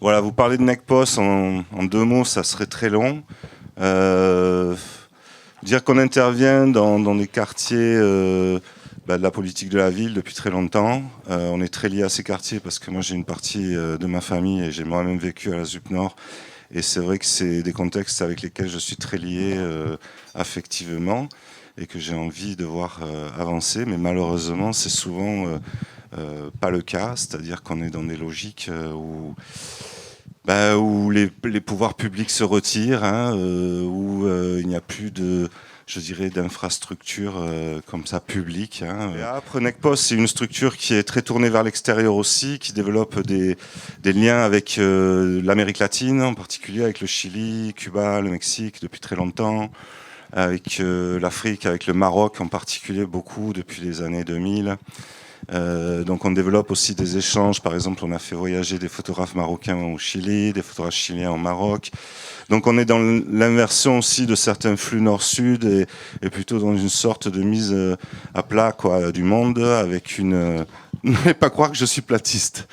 Voilà, vous parlez de NECPOS en deux mots, ça serait très long. Euh, Dire qu'on intervient dans des quartiers de la politique de la ville depuis très longtemps. On est très lié à ces quartiers parce que moi j'ai une partie de ma famille et j'ai moi-même vécu à la ZUP Nord. Et c'est vrai que c'est des contextes avec lesquels je suis très lié affectivement et que j'ai envie de voir avancer. Mais malheureusement, c'est souvent pas le cas. C'est-à-dire qu'on est dans des logiques où les pouvoirs publics se retirent, hein, où il n'y a plus de, je dirais, d'infrastructures comme ça publiques. Hein. Et après, NECPOS, c'est une structure qui est très tournée vers l'extérieur aussi, qui développe des liens avec l'Amérique latine, en particulier avec le Chili, Cuba, le Mexique depuis très longtemps, avec l'Afrique, avec le Maroc en particulier beaucoup depuis les années 2000. Donc on développe aussi des échanges. Par exemple, on a fait voyager des photographes marocains au Chili, des photographes chiliens au Maroc. Donc on est dans l'inversion aussi de certains flux nord-sud et plutôt dans une sorte de mise à plat quoi, du monde avec une... Ne pas croire que je suis platiste.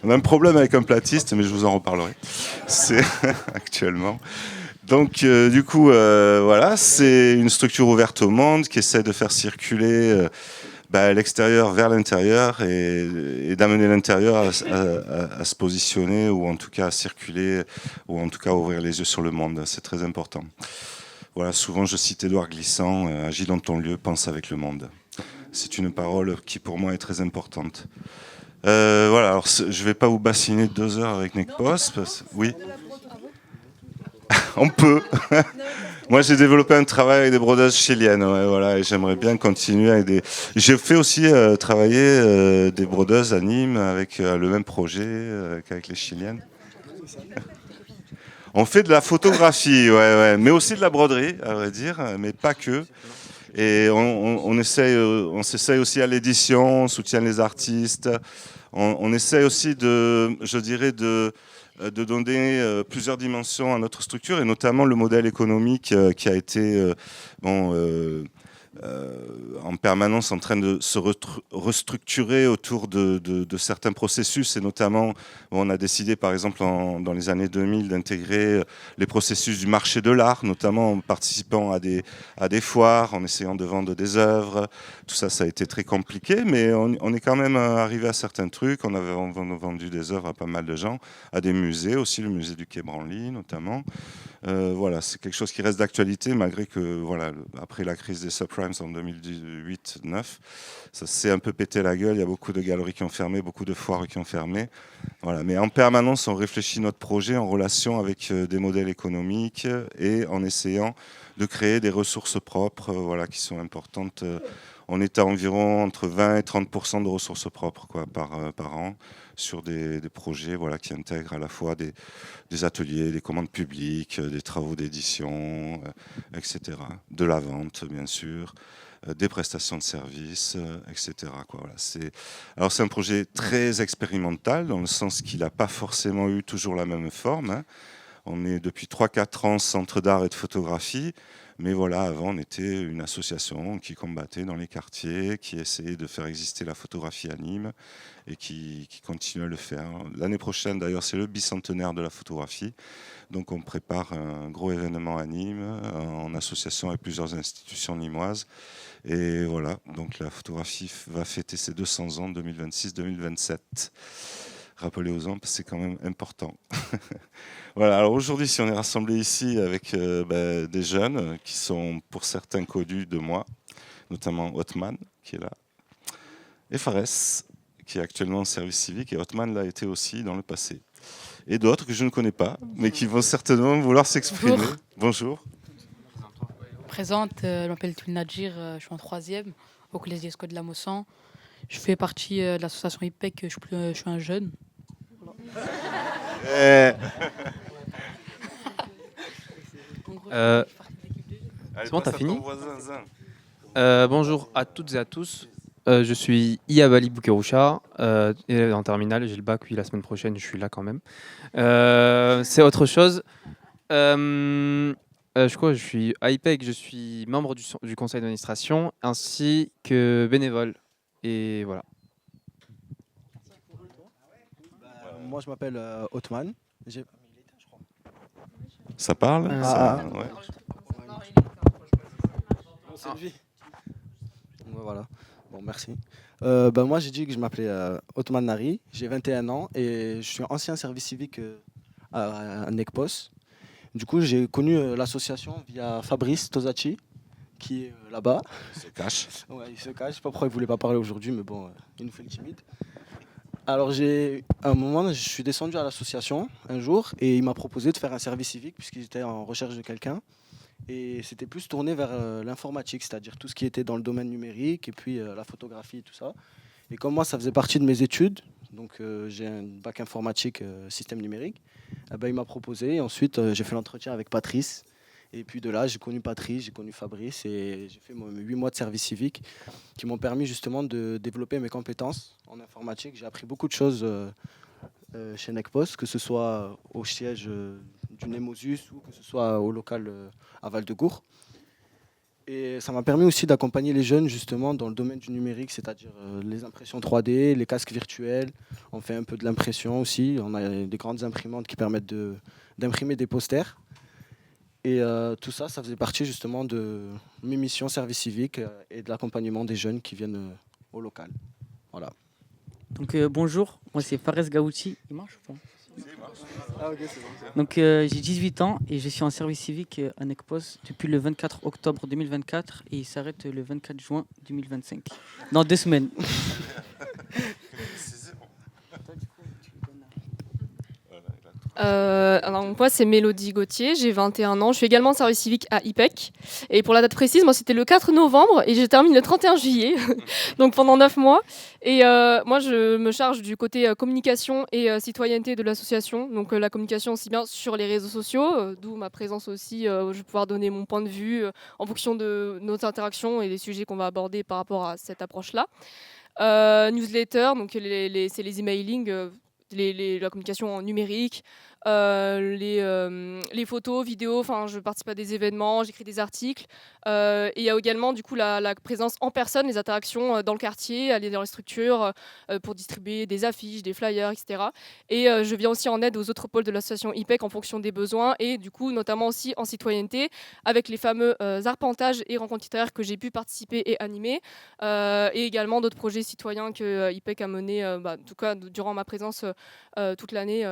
On a un problème avec un platiste, mais je vous en reparlerai. C'est actuellement. Donc du coup, voilà, c'est une structure ouverte au monde qui essaie de faire circuler l'extérieur vers l'intérieur et d'amener l'intérieur à se positionner ou en tout cas à circuler ou en tout cas à ouvrir les yeux sur le monde. C'est très important. Voilà, souvent je cite Édouard Glissant, agis dans ton lieu, pense avec le monde. C'est une parole qui pour moi est très importante. Voilà, alors je ne vais pas vous bassiner 2 heures avec NECPOS. Oui, on peut. Moi, j'ai développé un travail avec des brodeuses chiliennes, ouais, voilà, et j'aimerais bien continuer avec des. J'ai fait aussi travailler des brodeuses à Nîmes avec le même projet qu'avec les chiliennes. On fait de la photographie, ouais, ouais, mais aussi de la broderie, à vrai dire, mais pas que. Et on s'essaye aussi à l'édition, on soutient les artistes. On essaye aussi de, je dirais, de donner plusieurs dimensions à notre structure et notamment le modèle économique qui a été bon, en permanence en train de se restructurer autour de certains processus et notamment on a décidé par exemple dans les années 2000 d'intégrer les processus du marché de l'art, notamment en participant à des foires, en essayant de vendre des œuvres. Tout ça, ça a été très compliqué, mais on est quand même arrivé à certains trucs. On avait vendu des œuvres à pas mal de gens, à des musées aussi, le musée du Quai Branly notamment. Voilà, c'est quelque chose qui reste d'actualité malgré que, voilà, après la crise des subprimes en 2008-2009, ça s'est un peu pété la gueule. Il y a beaucoup de galeries qui ont fermé, beaucoup de foires qui ont fermé. Voilà, mais en permanence, on réfléchit notre projet en relation avec des modèles économiques et en essayant de créer des ressources propres, voilà, qui sont importantes. On est à environ entre 20 et 30% de ressources propres quoi, par an sur des projets voilà, qui intègrent à la fois des ateliers, des commandes publiques, des travaux d'édition, etc. De la vente, bien sûr, des prestations de services, etc. Quoi, voilà. Alors c'est un projet très expérimental dans le sens qu'il n'a pas forcément eu toujours la même forme. Hein. On est depuis 3-4 ans centre d'art et de photographie, mais voilà, avant on était une association qui combattait dans les quartiers, qui essayait de faire exister la photographie à Nîmes et qui continue à le faire. L'année prochaine d'ailleurs c'est le bicentenaire de la photographie, donc on prépare un gros événement à Nîmes en association avec plusieurs institutions nîmoises. Et voilà, donc la photographie va fêter ses 200 ans 2026-2027. Rappeler aux hommes, c'est quand même important. Voilà, alors aujourd'hui, si on est rassemblés ici avec des jeunes qui sont pour certains connus de moi, notamment Othman, qui est là, et Fares, qui est actuellement en service civique, et Othman l'a été aussi dans le passé. Et d'autres que je ne connais pas, mais qui vont certainement vouloir s'exprimer. Bonjour. Bonjour. Présente, je m'appelle Tulnadjir, je suis en troisième au collège d'Esco de la Mossan. Je fais partie de l'association IPEC, je suis un jeune. Eh, Euh, allez, c'est bon, t'as passe à ton fini? voisin, Zin. Bonjour à toutes et à tous. Je suis Iyabali Boukeroucha, et en terminale. J'ai le bac, oui, la semaine prochaine, je suis là quand même. C'est autre chose. Je suis à IPEC, je suis membre du conseil d'administration ainsi que bénévole. Et voilà. moi je m'appelle Othman. Ça parle ça, ouais. C'est lui. Ouais, voilà. Bon, merci. Moi, j'ai dit que je m'appelais Othman Nari, j'ai 21 ans et je suis ancien service civique à NECPOS. Du coup, j'ai connu l'association via Fabrice Tosachi, qui est là-bas. Il se cache. Ouais, il se cache, je sais pas pourquoi il voulait pas parler aujourd'hui, mais bon, il nous fait le timide. Alors, à un moment, je suis descendu à l'association un jour et il m'a proposé de faire un service civique puisqu'il était en recherche de quelqu'un. Et c'était plus tourné vers l'informatique, c'est-à-dire tout ce qui était dans le domaine numérique et puis la photographie et tout ça. Et comme moi, ça faisait partie de mes études, donc j'ai un bac informatique système numérique, il m'a proposé. Et ensuite, j'ai fait l'entretien avec Patrice. Et puis de là, j'ai connu Patrice, j'ai connu Fabrice et j'ai fait 8 mois de service civique qui m'ont permis justement de développer mes compétences en informatique. J'ai appris beaucoup de choses chez NECPOS, que ce soit au siège du Nemosus ou que ce soit au local à Val-de-Gour. Et ça m'a permis aussi d'accompagner les jeunes justement dans le domaine du numérique, c'est-à-dire les impressions 3D, les casques virtuels. On fait un peu de l'impression aussi. On a des grandes imprimantes qui permettent d'imprimer des posters. Et tout ça, ça faisait partie justement de mes missions service civique et de l'accompagnement des jeunes qui viennent au local. Voilà. Donc bonjour, moi c'est Fares Gaouti. Il marche ou pas? Ah, ok, c'est bon. Donc j'ai 18 ans et je suis en service civique à NECPOS depuis le 24 octobre 2024 et il s'arrête le 24 juin 2025. Dans 2 semaines. Alors moi c'est Mélodie Gauthier, j'ai 21 ans, je suis également en service civique à IPEC et pour la date précise, moi c'était le 4 novembre et je termine le 31 juillet, donc pendant 9 mois. Et moi je me charge du côté communication et citoyenneté de l'association, donc la communication aussi bien sur les réseaux sociaux, d'où ma présence aussi, je vais pouvoir donner mon point de vue en fonction de nos interactions et des sujets qu'on va aborder par rapport à cette approche-là. Newsletter, donc c'est les emailing, la communication numérique, les photos, vidéos, enfin je participe à des événements, j'écris des articles. Et il y a également du coup la présence en personne, les interactions dans le quartier, aller dans les structures pour distribuer des affiches, des flyers, etc. Et je viens aussi en aide aux autres pôles de l'association IPEC en fonction des besoins et du coup notamment aussi en citoyenneté avec les fameux arpentages et rencontres littéraires que j'ai pu participer et animer. Et également d'autres projets citoyens que IPEC a menés, en tout cas durant ma présence toute l'année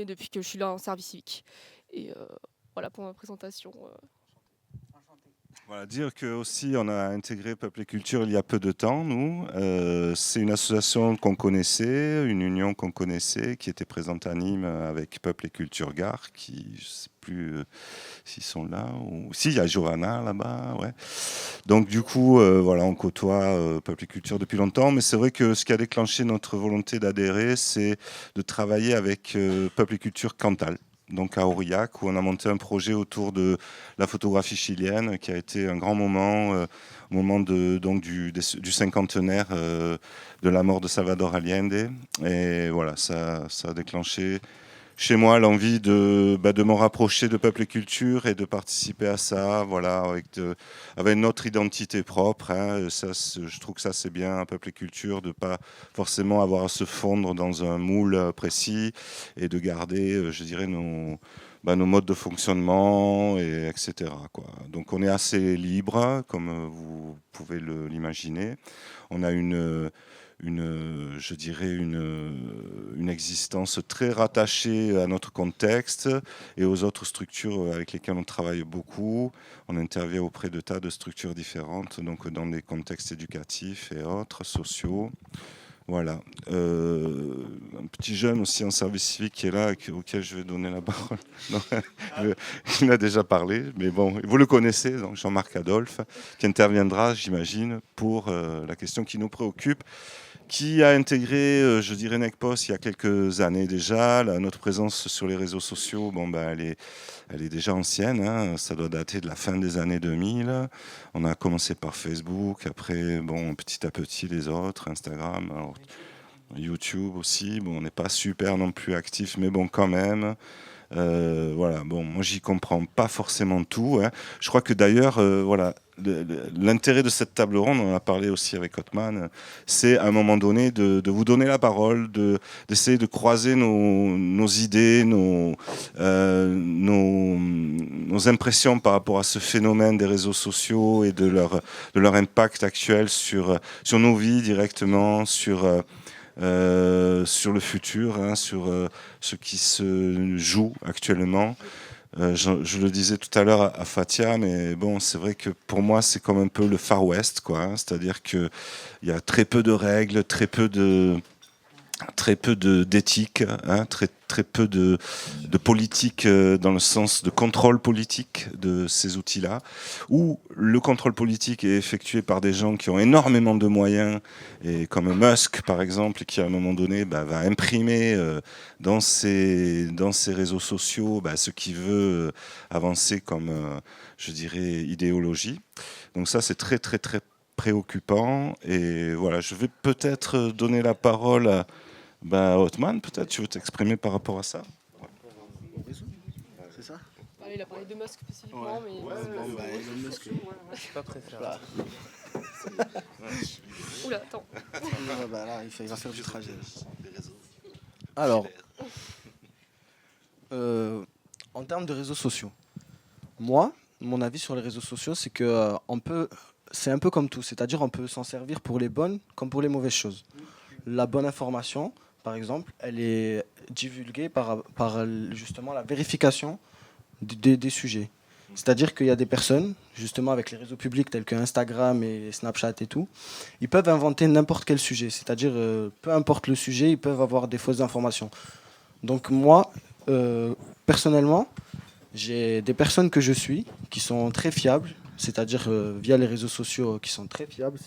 depuis que je suis là en service civique. Et voilà pour ma présentation. Voilà, dire que aussi on a intégré Peuple et Culture il y a peu de temps, nous. C'est une association qu'on connaissait, une union qu'on connaissait, qui était présente à Nîmes avec Peuple et Culture Gare, qui, je ne sais plus s'ils sont là, ou si, il y a Johanna là-bas, ouais. Donc du coup, voilà, on côtoie Peuple et Culture depuis longtemps, mais c'est vrai que ce qui a déclenché notre volonté d'adhérer, c'est de travailler avec Peuple et Culture Cantal. Donc à Aurillac, où on a monté un projet autour de la photographie chilienne, qui a été un grand moment, au moment du cinquantenaire de la mort de Salvador Allende. Et voilà, ça a déclenché chez moi l'envie de me rapprocher de Peuple et Culture et de participer à ça, voilà, avec notre identité propre. Hein. Ça, je trouve que ça c'est bien, Peuple et Culture, de pas forcément avoir à se fondre dans un moule précis et de garder, je dirais, nos modes de fonctionnement, etc. Quoi. Donc on est assez libre, comme vous pouvez l'imaginer. On a une existence très rattachée à notre contexte et aux autres structures avec lesquelles on travaille beaucoup. On intervient auprès de tas de structures différentes, donc dans des contextes éducatifs et autres, sociaux. Voilà. Un petit jeune aussi en service civique qui est là, auquel je vais donner la parole. Non, il a déjà parlé, mais bon, vous le connaissez, donc Jean-Marc Adolphe, qui interviendra, j'imagine, pour la question qui nous préoccupe, qui a intégré, je dirais, NECPOS il y a quelques années déjà. Notre présence sur les réseaux sociaux, elle est déjà ancienne, hein. Ça doit dater de la fin des années 2000. On a commencé par Facebook, après, petit à petit les autres, Instagram, alors, YouTube aussi. On n'est pas super non plus actif, mais bon, quand même. Voilà, bon, moi j'y comprends pas forcément tout, hein. Je crois que d'ailleurs, voilà, l'intérêt de cette table ronde, on en a parlé aussi avec Othman, c'est à un moment donné de vous donner la parole, d'essayer de croiser nos idées, nos impressions par rapport à ce phénomène des réseaux sociaux et de leur impact actuel sur nos vies directement, sur le futur, hein, sur ce qui se joue actuellement. Je le disais tout à l'heure à Fatia, mais bon, c'est vrai que pour moi, c'est comme un peu le Far West, quoi, hein, c'est-à-dire qu'il y a très peu de règles, très peu d'éthique, hein, très peu de politique dans le sens de contrôle politique de ces outils-là, où le contrôle politique est effectué par des gens qui ont énormément de moyens, et comme Musk par exemple, qui à un moment donné va imprimer dans ces réseaux sociaux ce qu'il veut avancer comme, je dirais, idéologie. Donc ça, c'est très très très préoccupant. Et voilà, je vais peut-être donner la parole à Othman, peut-être tu veux t'exprimer par rapport à ça. C'est ça? Il a parlé de Musk spécifiquement, mais... Elon Musk. Je suis pas préféré. Oula, attends. Là, il va faire du trajet. Alors, en termes de réseaux sociaux, moi, mon avis sur les réseaux sociaux, c'est que c'est un peu comme tout, c'est-à-dire on peut s'en servir pour les bonnes comme pour les mauvaises choses. La bonne information, par exemple, elle est divulguée par justement la vérification des sujets. C'est-à-dire qu'il y a des personnes, justement avec les réseaux publics tels que Instagram et Snapchat et tout, ils peuvent inventer n'importe quel sujet. C'est-à-dire, peu importe le sujet, ils peuvent avoir des fausses informations. Donc moi, personnellement, j'ai des personnes que je suis qui sont très fiables, c'est-à-dire via les réseaux sociaux qui sont très fiables,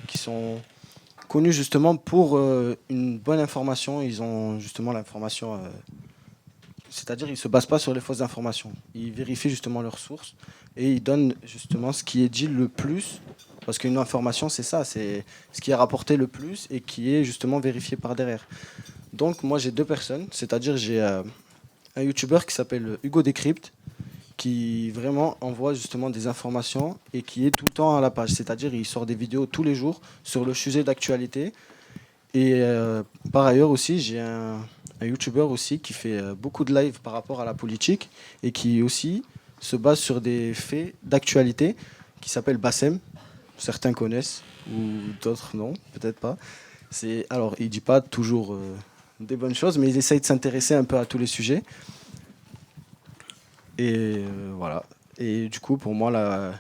qui sont connus justement pour une bonne information. Ils ont justement l'information, c'est-à-dire ils ne se basent pas sur les fausses informations. Ils vérifient justement leurs sources et ils donnent justement ce qui est dit le plus, parce qu'une information c'est ça, c'est ce qui est rapporté le plus et qui est justement vérifié par derrière. Donc moi j'ai deux personnes, c'est-à-dire j'ai un youtubeur qui s'appelle Hugo Décrypte, qui vraiment envoie justement des informations et qui est tout le temps à la page. C'est-à-dire il sort des vidéos tous les jours sur le sujet d'actualité. Et par ailleurs aussi, j'ai un youtubeur aussi qui fait beaucoup de live par rapport à la politique et qui aussi se base sur des faits d'actualité, qui s'appelle Bassem. Certains connaissent ou d'autres non, peut-être pas. Alors il dit pas toujours des bonnes choses, mais il essaye de s'intéresser un peu à tous les sujets. Et voilà. Et du coup, pour moi,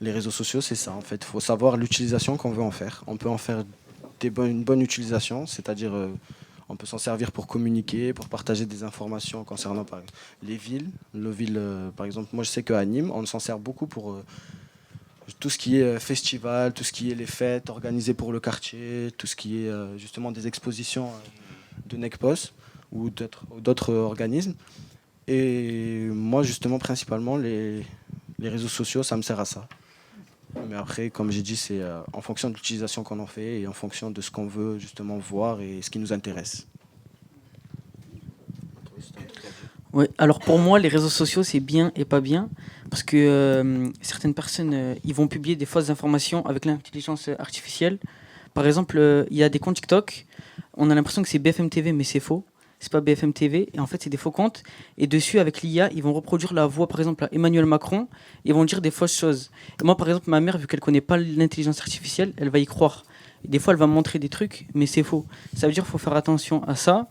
les réseaux sociaux, c'est ça. En fait, il faut savoir l'utilisation qu'on veut en faire. On peut en faire une bonne utilisation, c'est-à-dire on peut s'en servir pour communiquer, pour partager des informations concernant par exemple, les villes. Par exemple, moi je sais qu'à Nîmes, on s'en sert beaucoup pour tout ce qui est festival, tout ce qui est les fêtes organisées pour le quartier, tout ce qui est justement des expositions de NECPOS ou d'autres organismes. Et moi, justement, principalement, les réseaux sociaux, ça me sert à ça. Mais après, comme j'ai dit, c'est en fonction de l'utilisation qu'on en fait et en fonction de ce qu'on veut justement voir et ce qui nous intéresse. Ouais, alors pour moi, les réseaux sociaux, c'est bien et pas bien. Parce que certaines personnes, ils vont publier des fausses informations avec l'intelligence artificielle. Par exemple, il y a des comptes TikTok. On a l'impression que c'est BFM TV, mais c'est faux. C'est pas BFM TV, et en fait c'est des faux comptes, et dessus avec l'IA ils vont reproduire la voix par exemple à Emmanuel Macron, et vont dire des fausses choses. Et moi par exemple ma mère, vu qu'elle connaît pas l'intelligence artificielle, elle va y croire, et des fois elle va me montrer des trucs mais c'est faux. Ça veut dire qu'il faut faire attention à ça.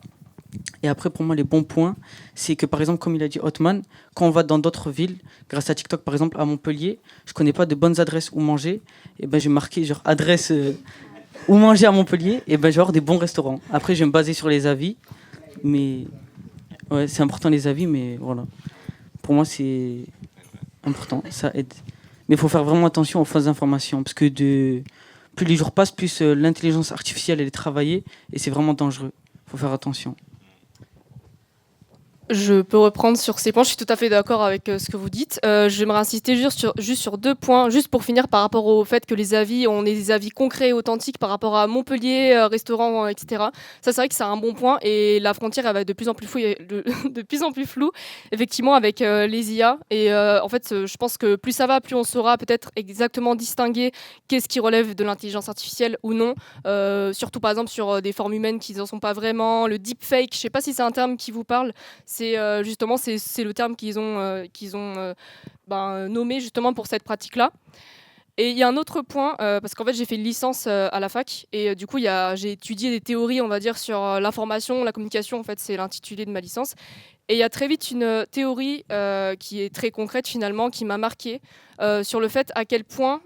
Et après pour moi les bons points, c'est que par exemple comme il a dit Othman, quand on va dans d'autres villes, grâce à TikTok par exemple à Montpellier, je connais pas de bonnes adresses où manger, et ben j'ai marqué genre adresse où manger à Montpellier, et ben je vais avoir des bons restaurants. Après je vais me baser sur les avis. Mais ouais, c'est important les avis, mais voilà. Pour moi, c'est important, ça aide. Mais il faut faire vraiment attention aux fausses informations, parce que plus les jours passent, plus l'intelligence artificielle elle est travaillée, et c'est vraiment dangereux. Il faut faire attention. Je peux reprendre sur ces points, je suis tout à fait d'accord avec ce que vous dites. J'aimerais insister juste sur 2 points, juste pour finir par rapport au fait que les avis, on ait des avis concrets et authentiques par rapport à Montpellier, restaurant, etc. Ça, c'est vrai que c'est un bon point et la frontière, elle va être de plus en plus floue, de plus en plus floue effectivement, avec les IA. Et en fait, je pense que plus ça va, plus on saura peut-être exactement distinguer qu'est-ce qui relève de l'intelligence artificielle ou non. Surtout, par exemple, sur des formes humaines qui n'en sont pas vraiment. Le deepfake, je ne sais pas si c'est un terme qui vous parle. C'est justement c'est le terme qu'ils ont nommé justement pour cette pratique-là. Et il y a un autre point, parce qu'en fait j'ai fait une licence à la fac et du coup j'ai étudié des théories, on va dire, sur l'information, la communication, en fait c'est l'intitulé de ma licence. Et il y a très vite une théorie qui est très concrète finalement, qui m'a marqué sur le fait à quel point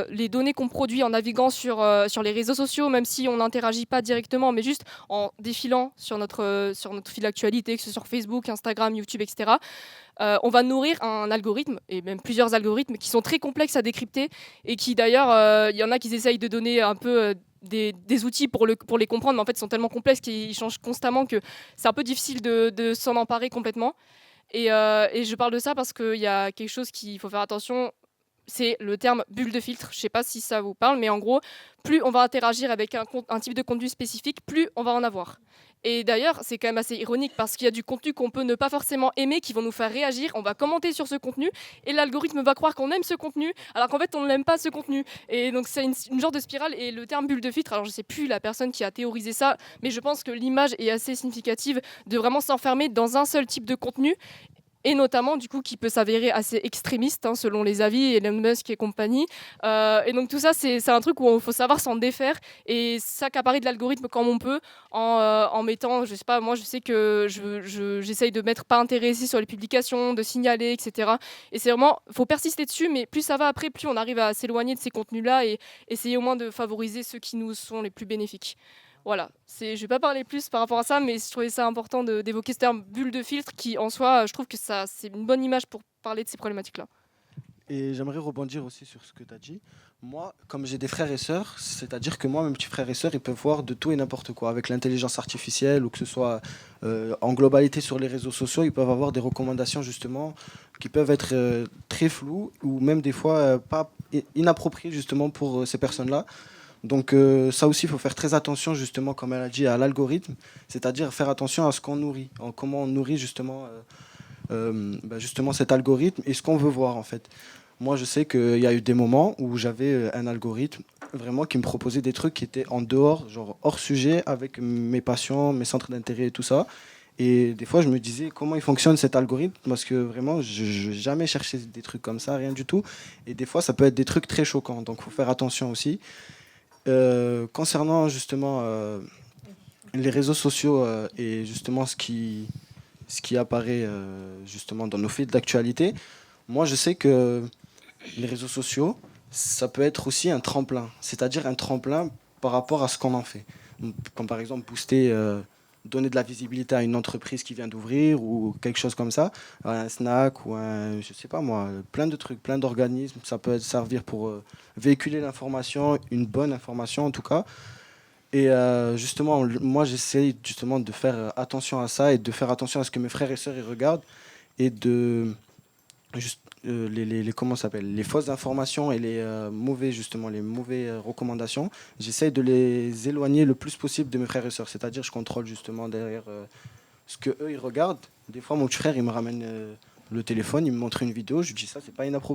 les données qu'on produit en naviguant sur les réseaux sociaux, même si on n'interagit pas directement, mais juste en défilant sur notre fil d'actualité, que ce soit sur Facebook, Instagram, YouTube, etc., on va nourrir un algorithme, et même plusieurs algorithmes, qui sont très complexes à décrypter, et qui d'ailleurs, il y en a qui essayent de donner un peu des outils pour les comprendre, mais en fait ils sont tellement complexes qu'ils changent constamment que c'est un peu difficile de s'en emparer complètement. Et je parle de ça parce qu'il y a quelque chose qu'il faut faire attention, c'est le terme bulle de filtre. Je ne sais pas si ça vous parle, mais en gros, plus on va interagir avec un type de contenu spécifique, plus on va en avoir. Et d'ailleurs, c'est quand même assez ironique parce qu'il y a du contenu qu'on peut ne pas forcément aimer, qui vont nous faire réagir, on va commenter sur ce contenu, et l'algorithme va croire qu'on aime ce contenu, alors qu'en fait on n'aime pas ce contenu. Et donc c'est une genre de spirale, et le terme bulle de filtre, alors je ne sais plus la personne qui a théorisé ça, mais je pense que l'image est assez significative de vraiment s'enfermer dans un seul type de contenu, et notamment du coup qui peut s'avérer assez extrémiste selon les avis, Elon Musk et compagnie. Et donc tout ça c'est un truc où il faut savoir s'en défaire et s'accaparer de l'algorithme comme on peut en mettant, je sais pas, moi je sais que j'essaye de mettre pas intéressé sur les publications, de signaler, etc. Et c'est vraiment, faut persister dessus, mais plus ça va après, plus on arrive à s'éloigner de ces contenus-là et essayer au moins de favoriser ceux qui nous sont les plus bénéfiques. Voilà, je ne vais pas parler plus par rapport à ça, mais je trouvais ça important d'évoquer ce terme bulle de filtre qui, en soi, je trouve que c'est une bonne image pour parler de ces problématiques-là. Et j'aimerais rebondir aussi sur ce que tu as dit. Moi, comme j'ai des frères et sœurs, c'est-à-dire que moi, mes petits frères et sœurs, ils peuvent voir de tout et n'importe quoi. Avec l'intelligence artificielle ou que ce soit en globalité sur les réseaux sociaux, ils peuvent avoir des recommandations justement qui peuvent être très floues ou même des fois pas inappropriées justement pour ces personnes-là. Donc ça aussi, il faut faire très attention justement, comme elle a dit, à l'algorithme, c'est-à-dire faire attention à ce qu'on nourrit, comment on nourrit justement cet algorithme et ce qu'on veut voir en fait. Moi, je sais qu'il y a eu des moments où j'avais un algorithme vraiment qui me proposait des trucs qui étaient en dehors, genre hors sujet, avec mes passions, mes centres d'intérêt et tout ça. Et des fois, je me disais comment il fonctionne cet algorithme, parce que vraiment, je n'ai jamais cherché des trucs comme ça, rien du tout. Et des fois, ça peut être des trucs très choquants, donc il faut faire attention aussi. Concernant justement les réseaux sociaux et justement ce qui apparaît justement dans nos fils d'actualité, moi je sais que les réseaux sociaux, ça peut être aussi un tremplin, c'est-à-dire un tremplin par rapport à ce qu'on en fait. Comme par exemple booster, donner de la visibilité à une entreprise qui vient d'ouvrir ou quelque chose comme ça, un snack ou je sais pas moi, plein de trucs, plein d'organismes. Ça peut servir pour véhiculer l'information, une bonne information en tout cas. Et justement, moi j'essaie justement de faire attention à ça et de faire attention à ce que mes frères et sœurs ils regardent et de comment ça s'appelle, les fausses informations et les mauvais recommandations, j'essaie de les éloigner le plus possible de mes frères et sœurs. C'est-à-dire, je contrôle justement derrière ce que eux ils regardent. Des fois, mon petit frère il me ramène le téléphone, il me montre une vidéo, je lui dis ça,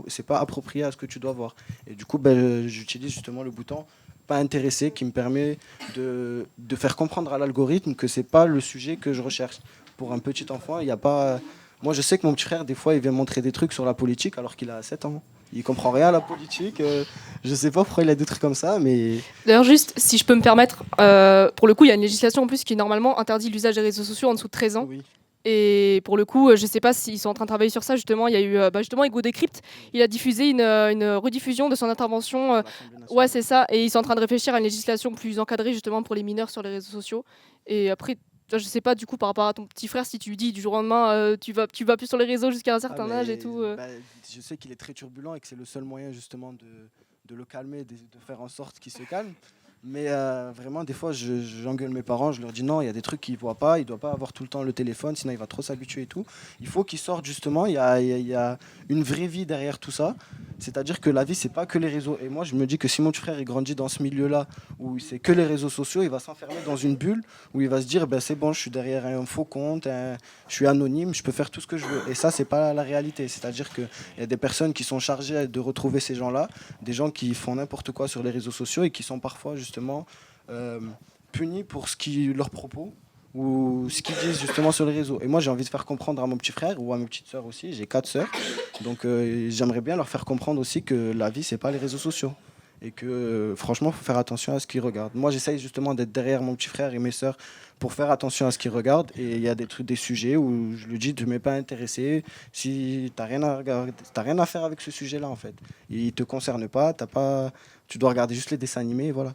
c'est pas approprié à ce que tu dois voir. Et du coup, j'utilise justement le bouton pas intéressé qui me permet de faire comprendre à l'algorithme que c'est pas le sujet que je recherche. Pour un petit enfant, il n'y a pas. Moi, je sais que mon petit frère, des fois, il vient montrer des trucs sur la politique alors qu'il a 7 ans. Il comprend rien à la politique. Je sais pas pourquoi il a des trucs comme ça, mais... D'ailleurs, juste, si je peux me permettre, pour le coup, il y a une législation en plus qui, normalement, interdit l'usage des réseaux sociaux en dessous de 13 ans. Oui. Et pour le coup, je ne sais pas s'ils sont en train de travailler sur ça. Justement, il y a eu justement Ego Decrypt. Il a diffusé une rediffusion de son intervention. Ouais, c'est ça. Et ils sont en train de réfléchir à une législation plus encadrée justement pour les mineurs sur les réseaux sociaux. Et après, je sais pas du coup par rapport à ton petit frère si tu lui dis du jour au lendemain tu vas plus sur les réseaux jusqu'à un certain âge et tout. Je sais qu'il est très turbulent et que c'est le seul moyen justement de le calmer, de faire en sorte qu'il se calme. Mais vraiment, des fois, j'engueule mes parents, je leur dis non, il y a des trucs qu'ils ne voient pas, il ne doit pas avoir tout le temps le téléphone, sinon il va trop s'habituer et tout. Il faut qu'ils sortent justement, il y a une vraie vie derrière tout ça. C'est-à-dire que la vie, c'est pas que les réseaux. Et moi, je me dis que si mon petit frère il grandit dans ce milieu-là, où c'est que les réseaux sociaux, il va s'enfermer dans une bulle, où il va se dire, ben, c'est bon, je suis derrière un faux compte, je suis anonyme, je peux faire tout ce que je veux. Et ça, c'est pas la réalité. C'est-à-dire qu'il y a des personnes qui sont chargées de retrouver ces gens-là, des gens qui font n'importe quoi sur les réseaux sociaux et qui sont parfois justement punis pour leurs propos ou ce qu'ils disent justement sur les réseaux. Et moi, j'ai envie de faire comprendre à mon petit frère ou à mes petites sœurs aussi, j'ai 4 sœurs, donc j'aimerais bien leur faire comprendre aussi que la vie, c'est pas les réseaux sociaux. Et que franchement, il faut faire attention à ce qu'ils regardent. Moi, j'essaye justement d'être derrière mon petit frère et mes sœurs pour faire attention à ce qu'ils regardent. Et il y a des sujets où je lui dis, tu ne m'es pas intéressé si tu n'as rien à regarder, t'as rien à faire avec ce sujet-là, en fait. Il ne te concerne pas, tu dois regarder juste les dessins animés, et voilà.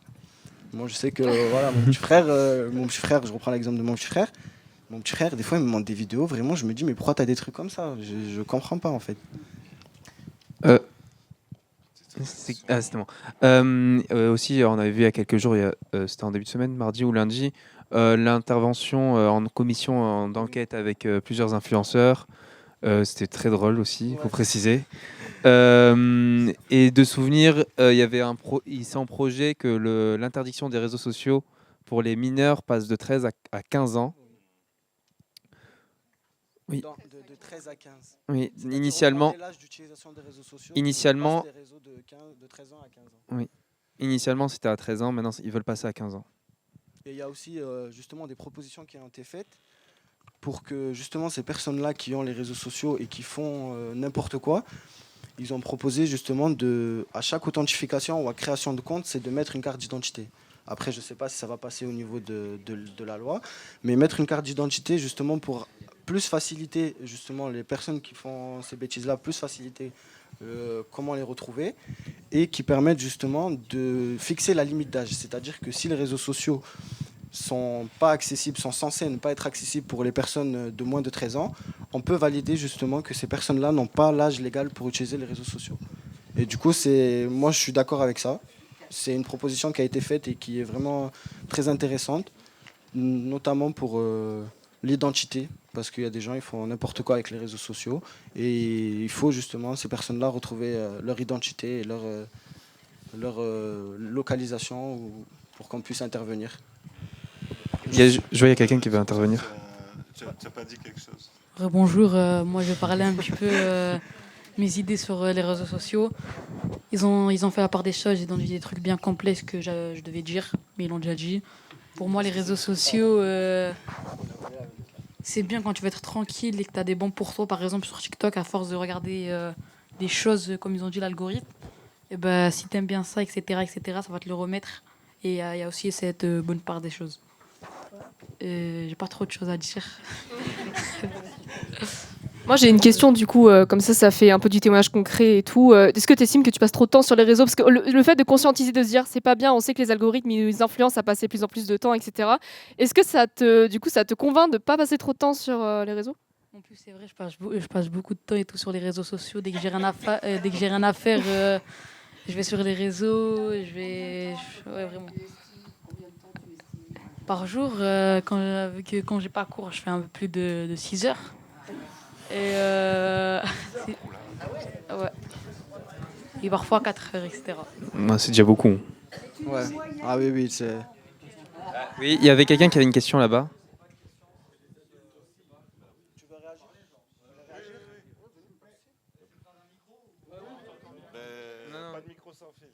Moi, je sais que voilà, mon petit frère, je reprends l'exemple de mon petit frère. Mon petit frère, des fois, il me demande des vidéos. Vraiment, je me dis, mais pourquoi tu as des trucs comme ça? Je ne comprends pas, en fait. C'était bon. Aussi, on avait vu il y a quelques jours, c'était en début de semaine, mardi ou lundi, l'intervention en commission d'enquête avec plusieurs influenceurs. C'était très drôle aussi, il faut préciser. Et de souvenir, il s'est en projet que l'interdiction des réseaux sociaux pour les mineurs passe de 13 à 15 ans. Oui. De 13 à 15. Oui, initialement. L'âge d'utilisation des réseaux sociaux, Initialement, des réseaux de 13 ans à 15 ans. oui. Initialement, c'était à 13 ans, maintenant, ils veulent passer à 15 ans. Et il y a aussi justement des propositions qui ont été faites pour que justement ces personnes-là qui ont les réseaux sociaux et qui font n'importe quoi, ils ont proposé justement à chaque authentification ou à création de compte, c'est de mettre une carte d'identité. Après, je ne sais pas si ça va passer au niveau de la loi, mais mettre une carte d'identité justement pour plus faciliter justement les personnes qui font ces bêtises-là, plus faciliter comment les retrouver et qui permettent justement de fixer la limite d'âge. C'est-à-dire que si les réseaux sociaux sont pas accessibles, sont censés ne pas être accessibles pour les personnes de moins de 13 ans, on peut valider justement que ces personnes-là n'ont pas l'âge légal pour utiliser les réseaux sociaux. Et du coup, moi je suis d'accord avec ça. C'est une proposition qui a été faite et qui est vraiment très intéressante, notamment pour l'identité, parce qu'il y a des gens, ils font n'importe quoi avec les réseaux sociaux, et il faut justement, ces personnes-là, retrouver leur identité et leur localisation pour qu'on puisse intervenir. Je voyais quelqu'un qui veut intervenir. Tu n'as pas dit quelque chose? Bonjour, moi je vais parler un petit peu mes idées sur les réseaux sociaux. Ils ont fait la part des choses, ils ont dit des trucs bien complexes que je devais dire, mais ils l'ont déjà dit. Pour moi, les réseaux sociaux, c'est bien quand tu veux être tranquille et que tu as des bons pour toi. Par exemple, sur TikTok, à force de regarder des choses, comme ils ont dit, l'algorithme, et ben, si tu aimes bien ça, etc., ça va te le remettre. Et il y a aussi cette bonne part des choses. J'ai pas trop de choses à dire. Moi, j'ai une question, du coup, comme ça fait un peu du témoignage concret et tout. Est-ce que tu estimes que tu passes trop de temps sur les réseaux? Parce que le fait de conscientiser, de se dire, c'est pas bien, on sait que les algorithmes, ils influencent à passer plus en plus de temps, etc. Est-ce que ça te convainc de pas passer trop de temps sur les réseaux? En plus, c'est vrai, je passe beaucoup de temps et tout sur les réseaux sociaux. Dès que j'ai rien à faire, je vais sur les réseaux, ouais, vraiment. Par jour, quand j'ai pas cours, je fais un peu plus de 6 heures. Et, ouais. Et parfois 4 heures, etc. Moi, c'est déjà beaucoup. Ouais. Ah oui, c'est... Oui, il y avait quelqu'un qui avait une question là-bas. Pas de micro sans fil.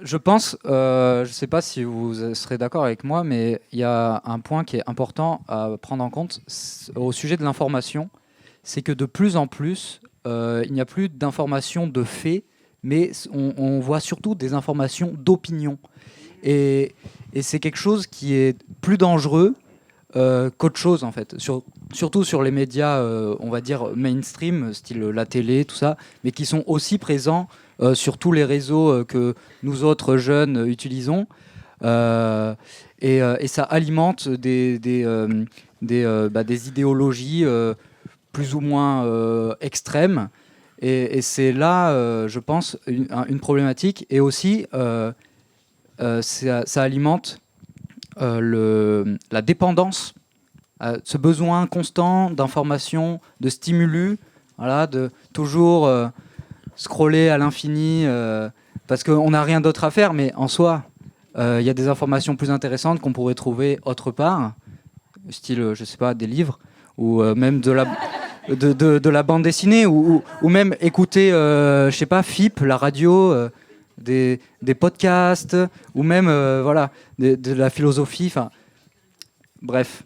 Je pense, je ne sais pas si vous serez d'accord avec moi, mais il y a un point qui est important à prendre en compte au sujet de l'information, c'est que de plus en plus, il n'y a plus d'informations de faits, mais on voit surtout des informations d'opinion. Et c'est quelque chose qui est plus dangereux qu'autre chose, en fait. Surtout sur les médias, on va dire mainstream, style la télé, tout ça, mais qui sont aussi présents sur tous les réseaux que nous autres jeunes utilisons. Et ça alimente des idéologies plus ou moins extrêmes. Et c'est là, je pense, une problématique. Et aussi, ça alimente la dépendance, ce besoin constant d'information, de stimulus, voilà, de toujours scroller à l'infini, parce qu'on n'a rien d'autre à faire, mais en soi, il y a des informations plus intéressantes qu'on pourrait trouver autre part, style, je sais pas, des livres, ou même de la bande dessinée, ou même écouter, je sais pas, FIP, la radio, des podcasts, ou même voilà, de la philosophie, enfin, bref.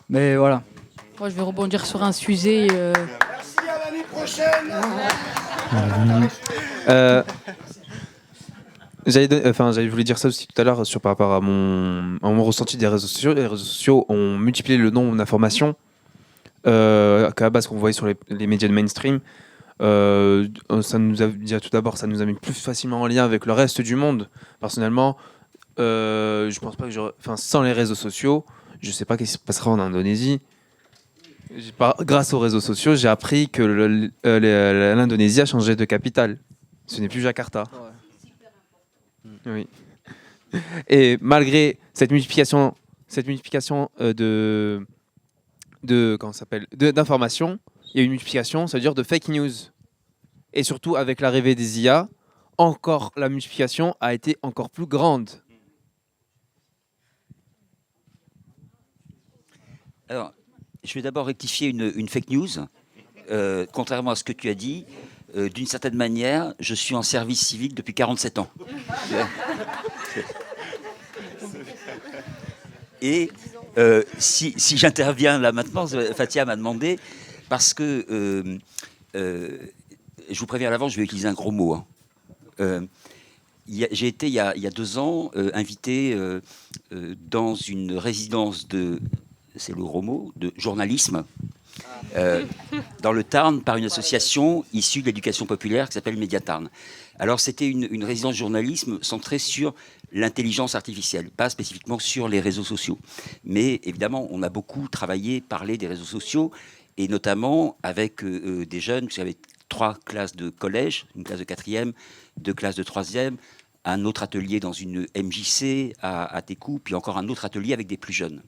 Mais voilà. Moi, je vais rebondir sur un sujet. Merci, à l'année prochaine. J'avais voulu dire ça aussi tout à l'heure par rapport à mon ressenti des réseaux sociaux. Les réseaux sociaux ont multiplié le nombre d'informations qu'à la base qu'on voyait sur les médias de mainstream. Ça nous a, déjà, tout d'abord, ça nous a mis plus facilement en lien avec le reste du monde. Personnellement, je pense pas que sans les réseaux sociaux, je sais pas ce qui se passera en Indonésie. Grâce aux réseaux sociaux, j'ai appris que l'Indonésie a changé de capitale. Ce n'est plus Jakarta. Oui. Et malgré cette multiplication d'informations, il y a une multiplication, ça veut dire de fake news. Et surtout avec l'arrivée des IA, la multiplication a été encore plus grande. Alors, je vais d'abord rectifier une fake news. Contrairement à ce que tu as dit, d'une certaine manière, je suis en service civique depuis 47 ans. Et si j'interviens là maintenant, Fatia m'a demandé, parce que, je vous préviens à l'avance, je vais utiliser un gros mot. Hein. J'ai été, il y a 2 ans, invité dans une résidence c'est le gros mot, de journalisme, dans le Tarn, par une association issue de l'éducation populaire qui s'appelle Médiatarn. Alors c'était une résidence de journalisme centrée sur l'intelligence artificielle, pas spécifiquement sur les réseaux sociaux. Mais évidemment, on a beaucoup parlé des réseaux sociaux, et notamment avec des jeunes, puisqu'il y avait 3 classes de collège, une classe de 4e, 2 classes de 3e, un autre atelier dans une MJC à Técou, puis encore un autre atelier avec des plus jeunes.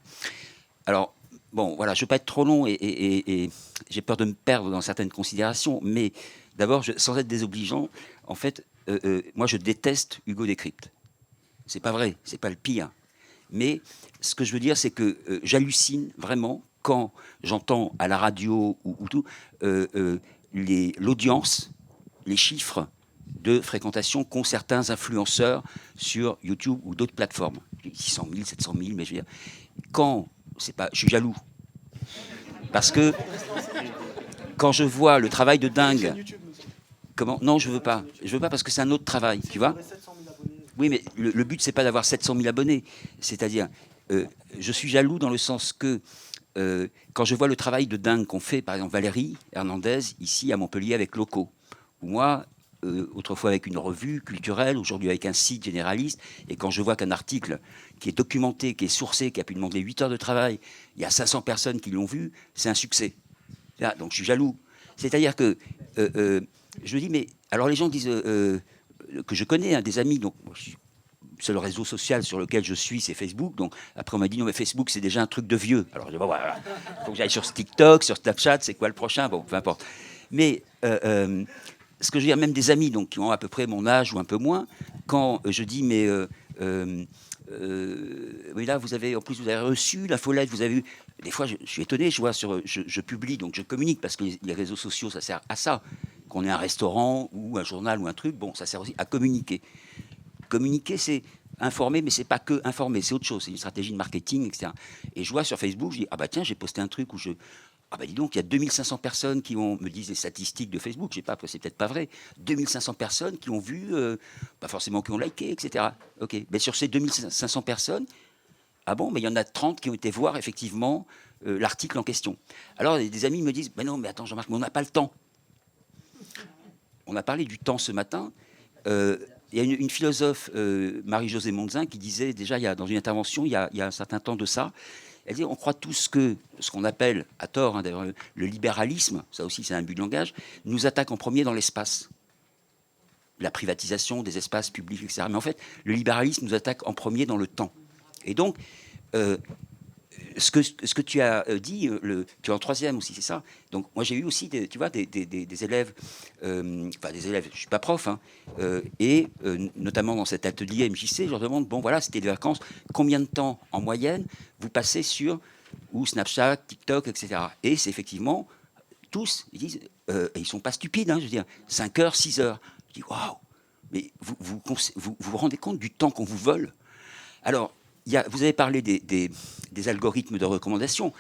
Alors, bon, voilà, je ne veux pas être trop long et j'ai peur de me perdre dans certaines considérations, mais d'abord, sans être désobligeant, en fait, moi, je déteste Hugo Décrypte. C'est pas vrai, c'est pas le pire. Mais ce que je veux dire, c'est que j'hallucine vraiment quand j'entends à la radio ou tout l'audience, les chiffres de fréquentation qu'ont certains influenceurs sur YouTube ou d'autres plateformes. 600 000, 700 000, mais je veux dire, je suis jaloux. Parce que quand je vois le travail de dingue... Comment ? Non, je veux pas. Je veux pas parce que c'est un autre travail, tu vois ? Oui, mais le but, c'est pas d'avoir 700 000 abonnés. C'est-à-dire, je suis jaloux dans le sens que quand je vois le travail de dingue qu'ont fait, par exemple, Valérie Hernandez, ici à Montpellier, avec Locaux, ou moi, autrefois avec une revue culturelle, aujourd'hui avec un site généraliste, et quand je vois qu'un article qui est documenté, qui est sourcé, qui a pu demander 8 heures de travail, il y a 500 personnes qui l'ont vu, c'est un succès. Là, donc je suis jaloux. C'est-à-dire que je me dis, mais alors les gens disent que je connais, hein, des amis, donc c'est le réseau social sur lequel je suis, c'est Facebook. Donc après on m'a dit non mais Facebook c'est déjà un truc de vieux. Alors je dis bon voilà, faut que j'aille sur TikTok, sur Snapchat, c'est quoi le prochain ? Bon, peu importe. Mais ce que je veux dire, même des amis donc qui ont à peu près mon âge ou un peu moins, quand je dis mais oui là vous avez reçu l'infolette, vous avez eu. Des fois je suis étonné, je vois je publie donc je communique parce que les réseaux sociaux ça sert à ça. Qu'on ait un restaurant ou un journal ou un truc, bon ça sert aussi à communiquer. Communiquer, c'est informer, mais c'est pas que informer, c'est autre chose, c'est une stratégie de marketing, etc. Et je vois sur Facebook, je dis, ah bah tiens, j'ai posté un truc où ah bah dis donc, il y a 2500 personnes qui me disent les statistiques de Facebook, je sais pas, après c'est peut-être pas vrai, 2500 personnes qui ont vu, pas forcément qui ont liké, etc. Ok, mais sur ces 2500 personnes, ah bon, mais il y en a 30 qui ont été voir effectivement l'article en question. Alors des amis me disent, bah non, mais attends Jean-Marc, mais on n'a pas le temps. On a parlé du temps ce matin. Il y a une philosophe, Marie-Josée Monzin, qui disait déjà dans une intervention, il y a un certain temps de ça, Elle dit, on croit tous que ce qu'on appelle, à tort, hein, d'ailleurs, le libéralisme, ça aussi c'est un but de langage, nous attaque en premier dans l'espace. La privatisation des espaces publics, etc. Mais en fait, le libéralisme nous attaque en premier dans le temps. Et donc, ce que tu as dit, tu es en troisième aussi, c'est ça. Donc moi j'ai eu aussi des élèves, enfin des élèves, je ne suis pas prof, hein, et notamment dans cet atelier MJC, je leur demande, bon voilà, c'était des vacances, combien de temps en moyenne vous passez sur ou Snapchat, TikTok, etc. Et c'est effectivement, tous, ils disent, et ils ne sont pas stupides, hein, je veux dire, 5 heures, 6 heures. Je dis, waouh, mais vous rendez compte du temps qu'on vous vole? Alors, vous avez parlé des algorithmes de recommandation,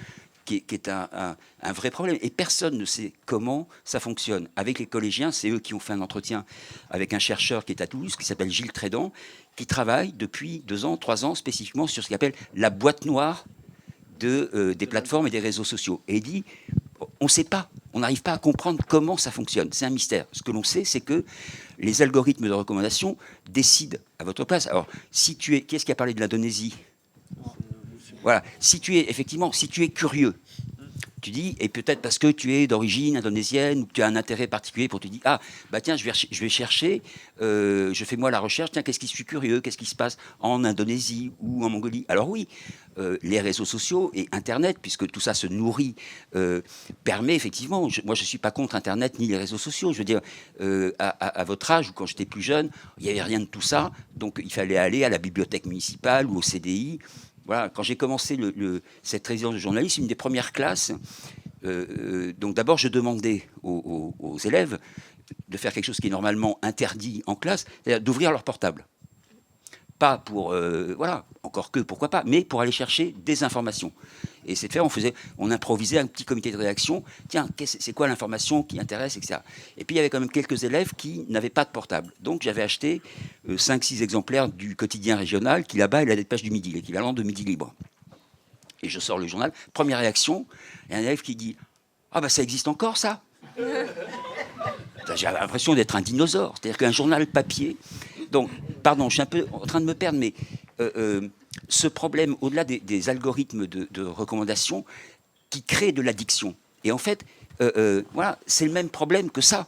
qui est un vrai problème. Et personne ne sait comment ça fonctionne. Avec les collégiens, c'est eux qui ont fait un entretien avec un chercheur qui est à Toulouse, qui s'appelle Gilles Trédan, qui travaille depuis 2 ans, 3 ans, spécifiquement sur ce qu'il appelle la boîte noire des plateformes et des réseaux sociaux. Et il dit, on ne sait pas, on n'arrive pas à comprendre comment ça fonctionne. C'est un mystère. Ce que l'on sait, c'est que les algorithmes de recommandation décident à votre place. Alors, qui est-ce qui a parlé de l'Indonésie? Voilà. Si tu es curieux, tu dis, et peut-être parce que tu es d'origine indonésienne, ou que tu as un intérêt particulier pour te dire, ah, bah tiens, je vais chercher, je fais moi la recherche, tiens, qu'est-ce qui je suis curieux, qu'est-ce qui se passe en Indonésie ou en Mongolie? Alors oui, les réseaux sociaux et Internet, puisque tout ça se nourrit, permet effectivement, moi je ne suis pas contre Internet ni les réseaux sociaux, je veux dire, à votre âge ou quand j'étais plus jeune, il n'y avait rien de tout ça, donc il fallait aller à la bibliothèque municipale ou au CDI. Voilà, quand j'ai commencé cette résidence de journaliste, une des premières classes, donc d'abord je demandais aux élèves de faire quelque chose qui est normalement interdit en classe, c'est-à-dire d'ouvrir leur portable. Pas pour, voilà, encore que, pourquoi pas, mais pour aller chercher des informations. Et c'est de faire, on improvisait un petit comité de rédaction, tiens, c'est quoi l'information qui intéresse, etc. Et puis il y avait quand même quelques élèves qui n'avaient pas de portable. Donc j'avais acheté 5-6 exemplaires du quotidien régional, qui là-bas est la dépêche du midi, l'équivalent de Midi Libre. Et je sors le journal, première réaction, il y a un élève qui dit, ah bah ça existe encore ça? J'avais l'impression d'être un dinosaure, c'est-à-dire qu'un journal papier. Donc, pardon, je suis un peu en train de me perdre, mais ce problème, au-delà des algorithmes de recommandation, qui créent de l'addiction. Et en fait, voilà, c'est le même problème que ça.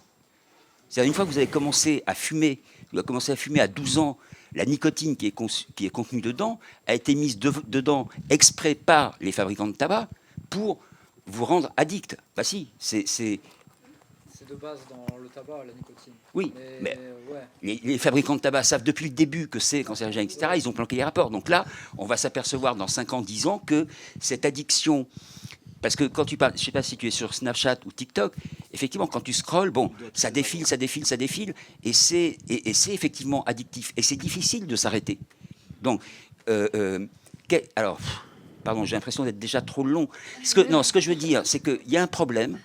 C'est-à-dire, une fois que vous avez commencé à fumer, vous avez commencé à fumer à 12 ans, la nicotine qui est contenue dedans a été mise dedans exprès par les fabricants de tabac pour vous rendre addict. Bah si, c'est de base dans le tabac, la nicotine. Oui, mais ouais. Les fabricants de tabac savent depuis le début que c'est cancérigène, etc. Ils ont planqué les rapports. Donc là, on va s'apercevoir dans 5 ans, 10 ans que cette addiction... Parce que quand tu parles, je ne sais pas si tu es sur Snapchat ou TikTok, effectivement, quand tu scrolles, bon, ça défile, et c'est effectivement addictif. Et c'est difficile de s'arrêter. Donc, alors, pardon, j'ai l'impression d'être déjà trop long. Ce que je veux dire, c'est qu'il y a un problème...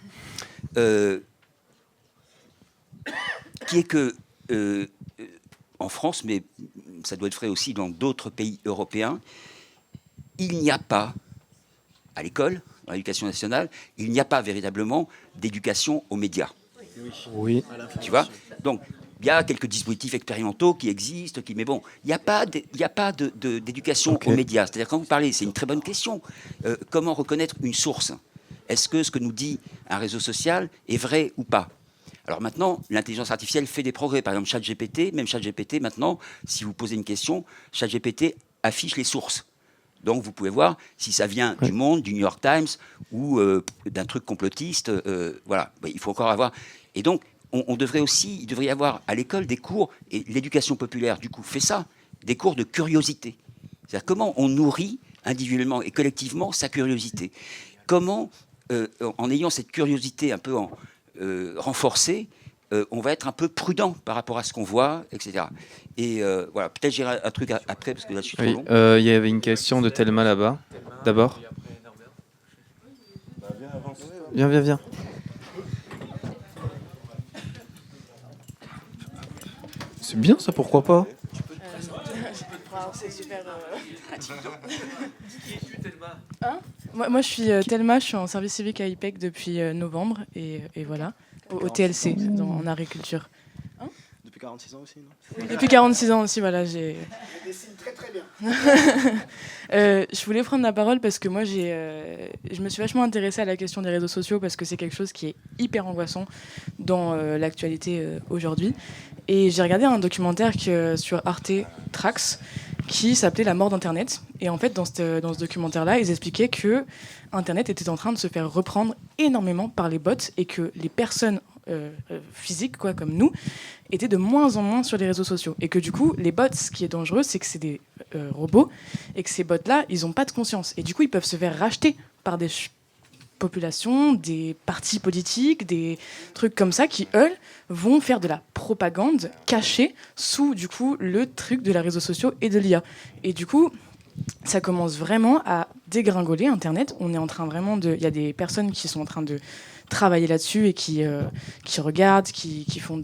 qui est que, en France, mais ça doit être vrai aussi dans d'autres pays européens, il n'y a pas, à l'école, dans l'éducation nationale, il n'y a pas véritablement d'éducation aux médias. Oui. Tu vois? Donc, il y a quelques dispositifs expérimentaux qui existent, mais bon, il n'y a pas d'éducation aux médias. C'est-à-dire, quand vous parlez, c'est une très bonne question, comment reconnaître une source? Est-ce que ce que nous dit un réseau social est vrai ou pas? Alors maintenant, l'intelligence artificielle fait des progrès. Par exemple, ChatGPT, même ChatGPT, maintenant, si vous posez une question, ChatGPT affiche les sources. Donc vous pouvez voir si ça vient du Monde, du New York Times ou d'un truc complotiste. Voilà, il faut encore avoir... Et donc, il devrait y avoir à l'école des cours, et l'éducation populaire, du coup, fait ça, des cours de curiosité. C'est-à-dire comment on nourrit individuellement et collectivement sa curiosité. Comment, en ayant cette curiosité un peu renforcée, on va être un peu prudent par rapport à ce qu'on voit, etc. Et voilà, peut-être j'irai un truc après, parce que là, je suis trop long. Il y avait une question de Thelma là-bas, d'abord. Viens. C'est bien ça, pourquoi pas? C'est super. Moi, je suis Thelma, je suis en service civique à IPEC depuis novembre, et voilà, au TLC, en agriculture. Depuis 46 ans aussi, non? Oui, depuis 46 ans aussi, voilà. Je dessine très très bien. Je voulais prendre la parole parce que moi, je me suis vachement intéressée à la question des réseaux sociaux parce que c'est quelque chose qui est hyper angoissant dans l'actualité aujourd'hui. Et j'ai regardé un documentaire sur Arte Trax qui s'appelait La mort d'Internet. Et en fait, dans ce documentaire-là, ils expliquaient que Internet était en train de se faire reprendre énormément par les bots et que les personnes physiques, quoi, comme nous, étaient de moins en moins sur les réseaux sociaux. Et que du coup, les bots, ce qui est dangereux, c'est que c'est des robots et que ces bots-là, ils n'ont pas de conscience. Et du coup, ils peuvent se faire racheter par des populations, des partis politiques, des trucs comme ça qui, eux, vont faire de la propagande cachée sous, du coup, le truc de les réseaux sociaux et de l'IA. Et du coup, ça commence vraiment à dégringoler Internet. On est en train vraiment de... Il y a des personnes qui sont en train de travailler là-dessus et qui regardent, qui font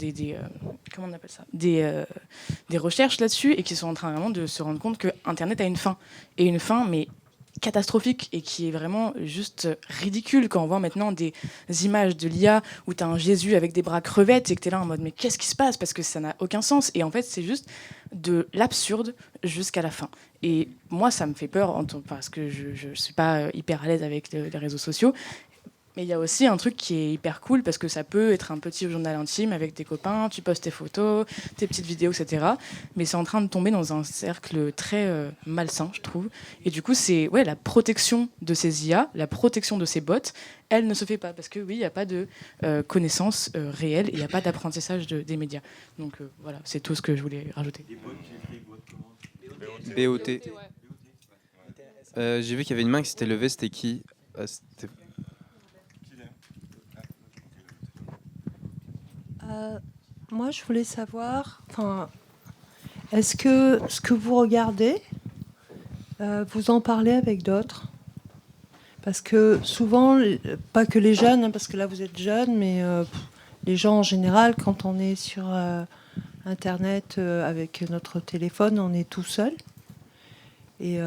comment on appelle ça, des recherches là-dessus et qui sont en train vraiment de se rendre compte que Internet a une fin. Et une fin, mais catastrophique et qui est vraiment juste ridicule quand on voit maintenant des images de l'IA où tu as un Jésus avec des bras crevettes et que tu es là en mode mais qu'est-ce qui se passe parce que ça n'a aucun sens et en fait c'est juste de l'absurde jusqu'à la fin et moi ça me fait peur parce que je suis pas hyper à l'aise avec les réseaux sociaux. Mais il y a aussi un truc qui est hyper cool parce que ça peut être un petit journal intime avec tes copains, tu postes tes photos, tes petites vidéos, etc. Mais c'est en train de tomber dans un cercle très malsain, je trouve. Et du coup, c'est la protection de ces IA, la protection de ces bots, elle ne se fait pas parce que oui, il n'y a pas de connaissances réelles et il n'y a pas d'apprentissage des médias. Donc voilà, c'est tout ce que je voulais rajouter. BOT. J'ai vu qu'il y avait une main qui s'était levée, c'était qui Moi, je voulais savoir, est-ce que ce que vous regardez, vous en parlez avec d'autres? Parce que souvent, pas que les jeunes, parce que là vous êtes jeunes, mais les gens en général, quand on est sur Internet avec notre téléphone, on est tout seul. Et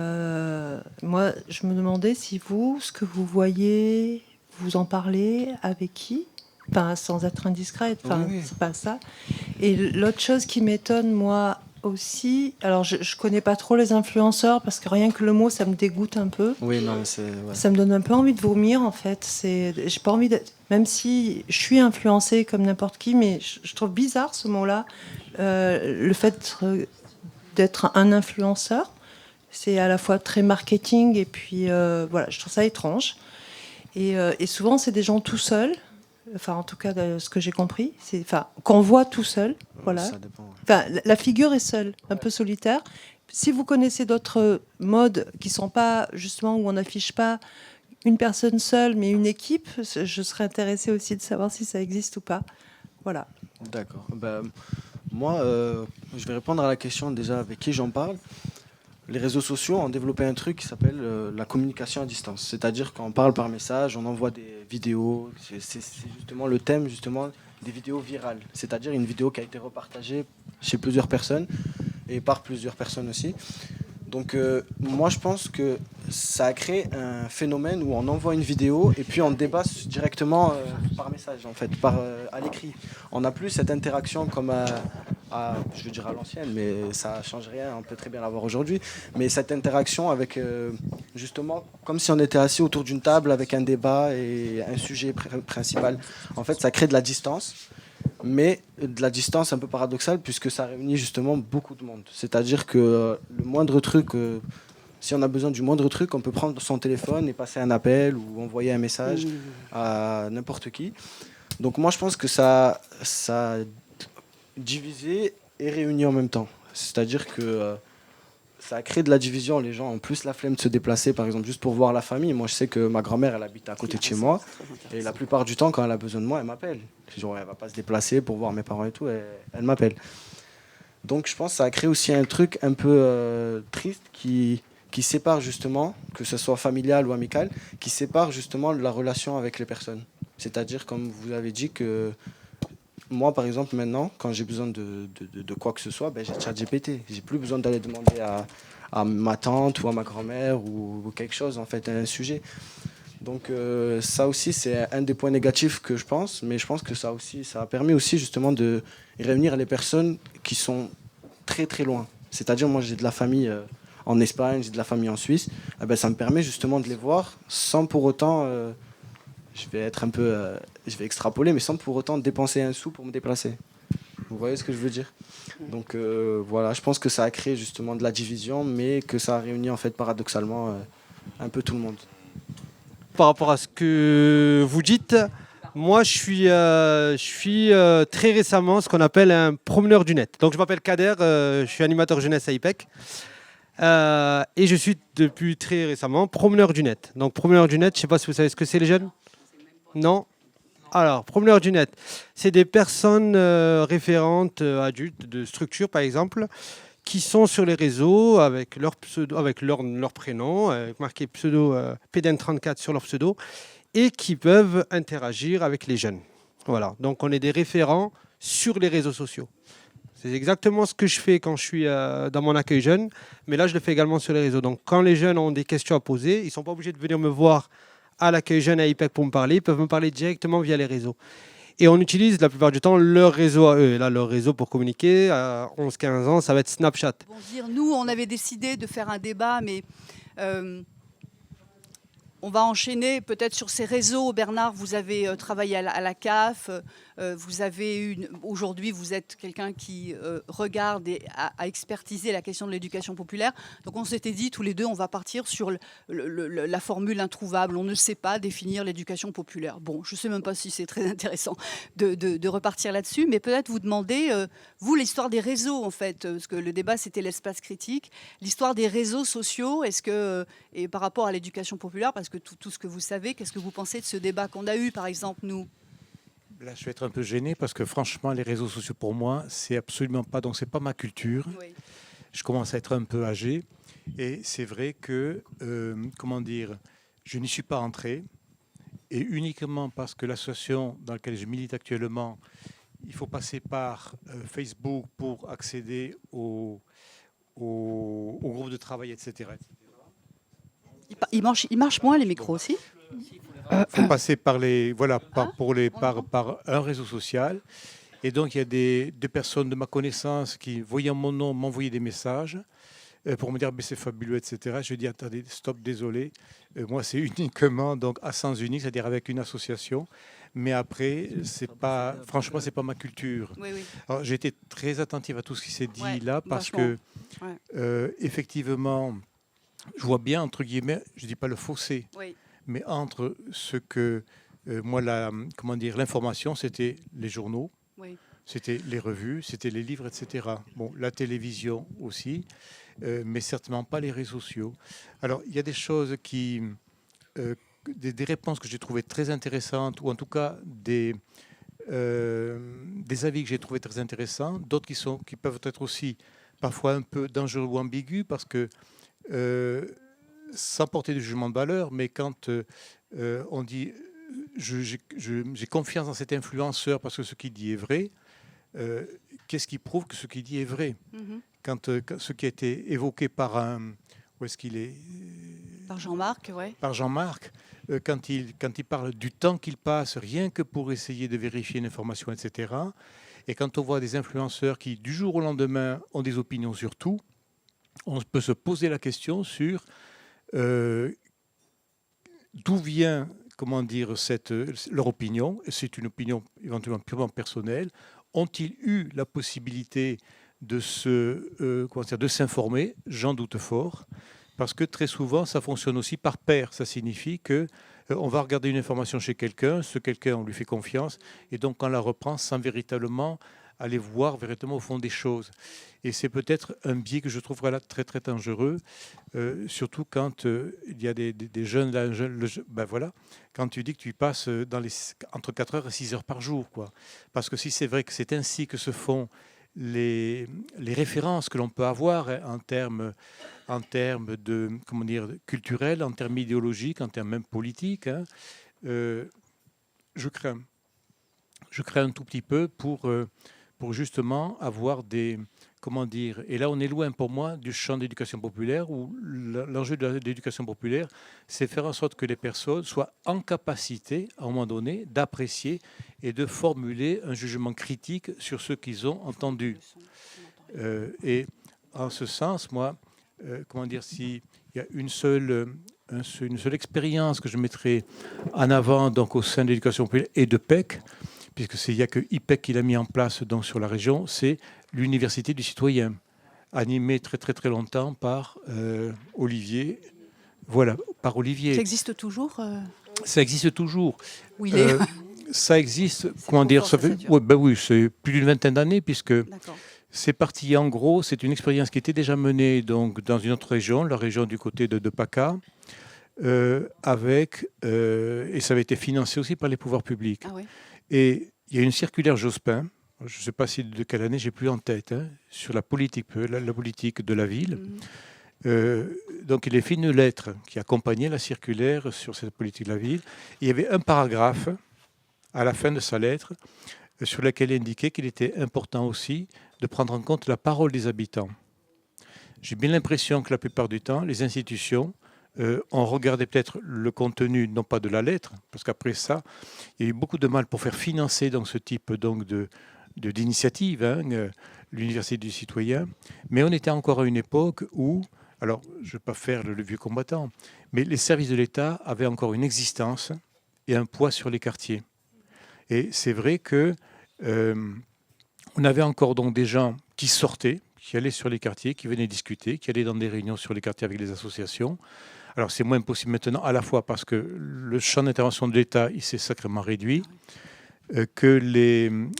moi, je me demandais si vous, ce que vous voyez, vous en parlez avec qui? Enfin, sans être indiscrète, oui. C'est pas ça. Et l'autre chose qui m'étonne, moi aussi, alors je connais pas trop les influenceurs parce que rien que le mot, ça me dégoûte un peu. Oui, non, mais ça me donne un peu envie de vomir en fait. J'ai pas envie d'être, même si je suis influencée comme n'importe qui, mais je trouve bizarre ce mot-là. Le fait d'être un influenceur, c'est à la fois très marketing et puis voilà, je trouve ça étrange. Et souvent, c'est des gens tout seuls. Enfin, en tout cas, de ce que j'ai compris, qu'on voit tout seul, voilà. Ça dépend, ouais. Enfin, la figure est seule, un peu solitaire. Si vous connaissez d'autres modes qui sont pas justement où on n'affiche pas une personne seule, mais une équipe, je serais intéressée aussi de savoir si ça existe ou pas. Voilà. D'accord. Moi, je vais répondre à la question déjà avec qui j'en parle. Les réseaux sociaux ont développé un truc qui s'appelle la communication à distance. C'est-à-dire qu'on parle par message, on envoie des vidéos. C'est justement le thème des vidéos virales. C'est-à-dire une vidéo qui a été repartagée chez plusieurs personnes et par plusieurs personnes aussi. Donc moi je pense que ça a créé un phénomène où on envoie une vidéo et puis on débat directement par message en fait, à l'écrit. On n'a plus cette interaction comme je veux dire à l'ancienne, mais ça change rien, on peut très bien l'avoir aujourd'hui. Mais cette interaction avec justement comme si on était assis autour d'une table avec un débat et un sujet principal. En fait ça crée de la distance. Mais de la distance un peu paradoxale puisque ça réunit justement beaucoup de monde. C'est-à-dire que le moindre truc, si on a besoin du moindre truc, on peut prendre son téléphone et passer un appel ou envoyer un message à n'importe qui. Donc moi je pense que ça a divisé et réuni en même temps. C'est-à-dire que ça a créé de la division. Les gens ont plus la flemme de se déplacer, par exemple, juste pour voir la famille. Moi, je sais que ma grand-mère, elle habite à côté de chez moi. Et la plupart du temps, quand elle a besoin de moi, elle m'appelle. Genre, elle va pas se déplacer pour voir mes parents et tout. Elle m'appelle. Donc, je pense que ça a créé aussi un truc un peu triste qui sépare justement, que ce soit familial ou amical, qui sépare justement la relation avec les personnes. C'est-à-dire, comme vous avez dit, que moi, par exemple, maintenant, quand j'ai besoin de quoi que ce soit, j'ai ChatGPT. J'ai plus besoin d'aller demander à ma tante ou à ma grand-mère ou quelque chose, en fait, un sujet. Donc ça aussi, c'est un des points négatifs que je pense, mais je pense que ça a permis aussi justement de réunir les personnes qui sont très très loin. C'est-à-dire, moi, j'ai de la famille en Espagne, j'ai de la famille en Suisse, ça me permet justement de les voir sans pour autant, je vais extrapoler, mais sans pour autant dépenser un sou pour me déplacer. Vous voyez ce que je veux dire? Donc voilà, je pense que ça a créé justement de la division, mais que ça a réuni en fait paradoxalement un peu tout le monde. Par rapport à ce que vous dites, moi je suis très récemment ce qu'on appelle un promeneur du net. Donc je m'appelle Kader, je suis animateur jeunesse à IPEC. Et je suis depuis très récemment promeneur du net. Donc promeneur du net, je ne sais pas si vous savez ce que c'est les jeunes? Non? Alors, promeneurs du net, c'est des personnes référentes, adultes, de structures par exemple, qui sont sur les réseaux avec leur pseudo, avec leur prénom, marqué pseudo PDN34 sur leur pseudo, et qui peuvent interagir avec les jeunes. Voilà, donc on est des référents sur les réseaux sociaux. C'est exactement ce que je fais quand je suis dans mon accueil jeune, mais là je le fais également sur les réseaux. Donc quand les jeunes ont des questions à poser, ils ne sont pas obligés de venir me voir à l'accueil jeune à IPEC pour me parler, ils peuvent me parler directement via les réseaux. Et on utilise la plupart du temps leur réseau à eux. Et là, leur réseau pour communiquer, à 11-15 ans, ça va être Snapchat. Bon, nous, on avait décidé de faire un débat, mais on va enchaîner peut-être sur ces réseaux. Bernard, vous avez travaillé à la CAF. Aujourd'hui, vous êtes quelqu'un qui regarde et a expertisé la question de l'éducation populaire. Donc on s'était dit tous les deux, on va partir sur la formule introuvable. On ne sait pas définir l'éducation populaire. Bon, je ne sais même pas si c'est très intéressant de repartir là-dessus, mais peut-être vous demander, vous, l'histoire des réseaux, en fait, parce que le débat, c'était l'espace critique. L'histoire des réseaux sociaux, est-ce que, et par rapport à l'éducation populaire, parce que tout ce que vous savez, qu'est-ce que vous pensez de ce débat qu'on a eu, par exemple, nous ? Là, je vais être un peu gêné parce que franchement, les réseaux sociaux pour moi, c'est absolument pas, donc c'est pas ma culture. Oui. Je commence à être un peu âgé et c'est vrai que, je n'y suis pas entré et uniquement parce que l'association dans laquelle je milite actuellement, il faut passer par Facebook pour accéder au groupe de travail, etc. Il marche moins les micros aussi. Il faut passer par par un réseau social. Et donc, il y a des personnes de ma connaissance qui, voyant mon nom, m'envoyaient des messages pour me dire c'est fabuleux, etc. Je dis attendez, stop, désolé. Moi, c'est uniquement donc à sens unique, c'est-à-dire avec une association. Mais après, franchement, c'est pas ma culture. Oui, oui. Alors, j'ai été très attentif à tout ce qui s'est dit là parce que, effectivement, je vois bien, entre guillemets, je dis pas le fossé. Oui. Mais entre ce que l'information, c'était les journaux, oui. C'était les revues, c'était les livres, etc. Bon, la télévision aussi, mais certainement pas les réseaux sociaux. Alors, il y a des choses des réponses que j'ai trouvées très intéressantes, ou en tout cas des avis que j'ai trouvés très intéressants, d'autres qui peuvent être aussi parfois un peu dangereux ou ambigus, parce que sans porter de jugement de valeur, mais quand on dit j'ai confiance dans cet influenceur parce que ce qu'il dit est vrai, qu'est-ce qui prouve que ce qu'il dit est vrai? Quand ce qui a été évoqué par où est-ce qu'il est? Par Jean-Marc, oui. Par Jean-Marc, quand il parle du temps qu'il passe rien que pour essayer de vérifier une information, etc. Et quand on voit des influenceurs qui, du jour au lendemain, ont des opinions sur tout, on peut se poser la question sur d'où vient, leur opinion. C'est une opinion éventuellement purement personnelle. Ont-ils eu la possibilité de s'informer? J'en doute fort, parce que très souvent, ça fonctionne aussi par pair. Ça signifie que on va regarder une information chez quelqu'un, ce quelqu'un, on lui fait confiance, et donc on la reprend sans véritablement aller voir véritablement au fond des choses. Et c'est peut-être un biais que je trouve très très dangereux, surtout quand il y a des jeunes, quand tu dis que tu passes entre 4 heures et 6 heures par jour, quoi. Parce que si c'est vrai que c'est ainsi que se font les références que l'on peut avoir en termes de culturels, en termes idéologiques, en termes même politiques, je crains un tout petit peu pour justement avoir et là on est loin pour moi du champ d'éducation populaire, où l'enjeu de l'éducation populaire, c'est faire en sorte que les personnes soient en capacité, à un moment donné, d'apprécier et de formuler un jugement critique sur ce qu'ils ont entendu. Et en ce sens, moi, comment dire, s'il y a une seule expérience que je mettrais en avant donc, au sein de l'éducation populaire et de PEC, puisque il n'y a que IPEC qui l'a mis en place donc, sur la région, c'est l'Université du citoyen, animée très très très longtemps par Olivier. Voilà, par Olivier. Ça existe toujours Ça existe toujours. Où il est Ça existe, comment dire, ça fait, ouais, ben oui, c'est plus d'une vingtaine d'années, puisque c'est parti en gros, c'est une expérience qui était déjà menée donc, dans une autre région, la région du côté de PACA, avec, et ça avait été financé aussi par les pouvoirs publics. Ah oui. Et il y a une circulaire Jospin, je ne sais pas si de quelle année, j'ai plus en tête, hein, sur la politique de la ville. Donc il a fait une lettre qui accompagnait la circulaire sur cette politique de la ville. Et il y avait un paragraphe à la fin de sa lettre sur lequel il indiquait qu'il était important aussi de prendre en compte la parole des habitants. J'ai bien l'impression que la plupart du temps, les institutions ont regardé peut-être le contenu, non pas de la lettre, parce qu'après ça, il y a eu beaucoup de mal pour faire financer donc, ce type donc, d'initiative, hein, l'Université du citoyen. Mais on était encore à une époque où, alors je ne vais pas faire le vieux combattant, mais les services de l'État avaient encore une existence et un poids sur les quartiers. Et c'est vrai que on avait encore donc des gens qui sortaient, qui allaient sur les quartiers, qui venaient discuter, qui allaient dans des réunions sur les quartiers avec les associations. Alors c'est moins possible maintenant, à la fois parce que le champ d'intervention de l'État il s'est sacrément réduit, que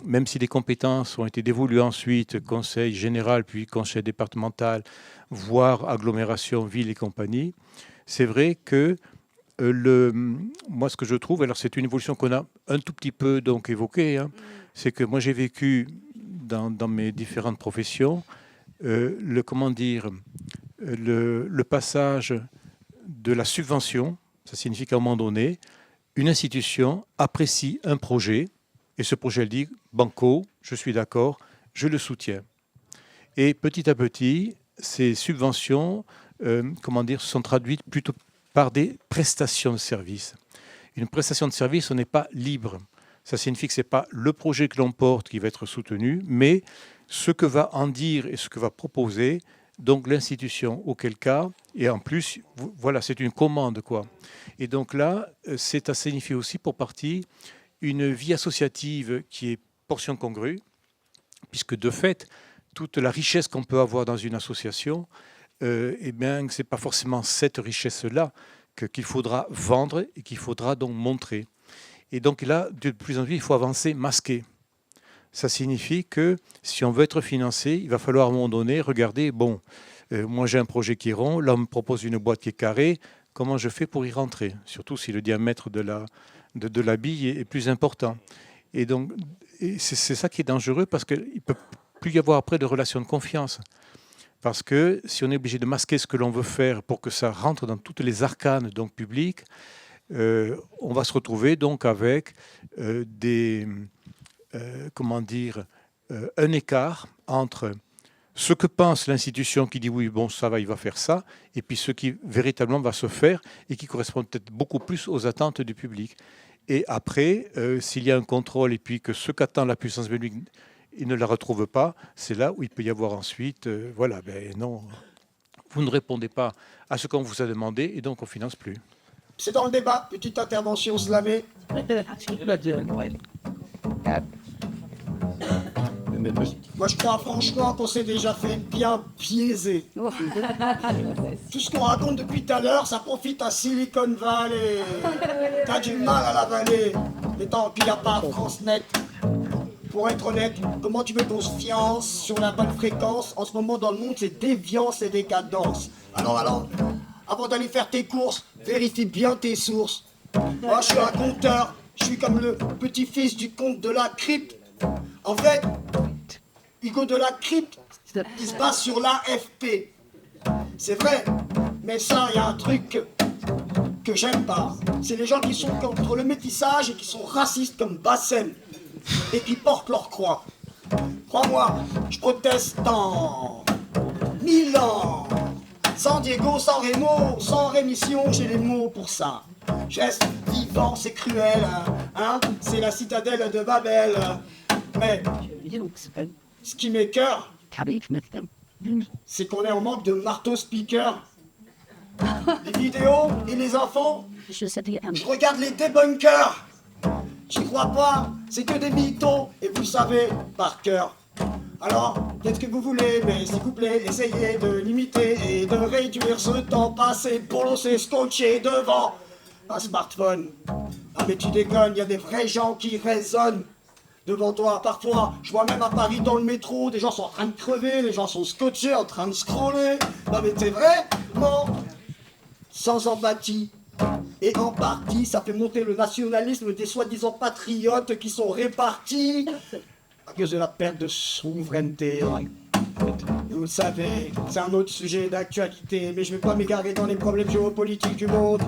même si les compétences ont été dévolues ensuite, conseil général, puis conseil départemental, voire agglomération, ville et compagnie, c'est vrai que moi, ce que je trouve, alors c'est une évolution qu'on a un tout petit peu donc évoquée, hein, c'est que moi j'ai vécu dans mes différentes professions le passage de la subvention. Ça signifie qu'à un moment donné, une institution apprécie un projet et ce projet elle dit banco, je suis d'accord, je le soutiens. Et petit à petit, ces subventions, sont traduites plutôt par des prestations de services. Une prestation de service, on n'est pas libre. Ça signifie que ce n'est pas le projet que l'on porte qui va être soutenu, mais ce que va en dire et ce que va proposer donc l'institution, auquel cas, et en plus, voilà, c'est une commande, quoi. Et donc là, c'est à signifier aussi pour partie une vie associative qui est portion congrue, puisque de fait, toute la richesse qu'on peut avoir dans une association, eh bien, ce n'est pas forcément cette richesse-là qu'il faudra vendre et qu'il faudra donc montrer. Et donc là, de plus en plus, il faut avancer masqué. Ça signifie que si on veut être financé, il va falloir à un moment donné regarder, bon, moi j'ai un projet qui est rond, là on me propose une boîte qui est carrée, comment je fais pour y rentrer? Surtout si le diamètre de la bille est plus important. Et donc, c'est ça qui est dangereux parce qu'il ne peut plus y avoir après de relations de confiance. Parce que si on est obligé de masquer ce que l'on veut faire pour que ça rentre dans toutes les arcanes donc, publiques, on va se retrouver donc avec un écart entre ce que pense l'institution qui dit oui, bon, ça va, il va faire ça, et puis ce qui véritablement va se faire et qui correspond peut-être beaucoup plus aux attentes du public. Et après, s'il y a un contrôle et puis que ce qu'attend la puissance publique, il ne la retrouve pas, c'est là où il peut y avoir ensuite, voilà, ben non, vous ne répondez pas à ce qu'on vous a demandé et donc on ne finance plus. C'est dans le débat, petite intervention slamée. Moi je crois franchement qu'on s'est déjà fait bien biaiser. Tout ce qu'on raconte depuis tout à l'heure, ça profite à Silicon Valley. T'as du mal à l'avaler, mais tant qu'il n'y a pas France Net. Pour être honnête, comment tu veux qu'on se fiance sur la bonne fréquence? En ce moment dans le monde, c'est déviance et décadence. Alors, avant d'aller faire tes courses, vérifie bien tes sources. Moi, je suis un conteur, je suis comme le petit-fils du comte de la crypte. En fait, Hugo de la crypte, il se base sur l'AFP. C'est vrai, mais ça, il y a un truc que j'aime pas. C'est les gens qui sont contre le métissage et qui sont racistes comme Bassem. Et qui portent leur croix. Crois-moi, je proteste dans 1000 ans. San Diego, San Remo, sans rémission, j'ai les mots pour ça. Geste vivant, c'est cruel, hein, c'est la citadelle de Babel. Mais ce qui m'écoeure, c'est qu'on est en manque de marteau speaker. Les vidéos et les enfants, je regarde les débunkers. J'y crois pas, c'est que des mythos, et vous le savez par cœur. Alors, faites ce que vous voulez, mais s'il vous plaît, essayez de limiter et de réduire ce temps passé pour se scotcher devant un smartphone. Ah mais tu déconnes, y a des vrais gens qui raisonnent devant toi. Parfois, je vois même à Paris dans le métro, des gens sont en train de crever, les gens sont scotchés, en train de scroller. Non mais c'est vraiment sans empathie. Et en partie, ça fait monter le nationalisme des soi-disant patriotes qui sont répartis à cause de la perte de souveraineté. Vous le savez, c'est un autre sujet d'actualité, mais je vais pas m'égarer dans les problèmes géopolitiques du monde.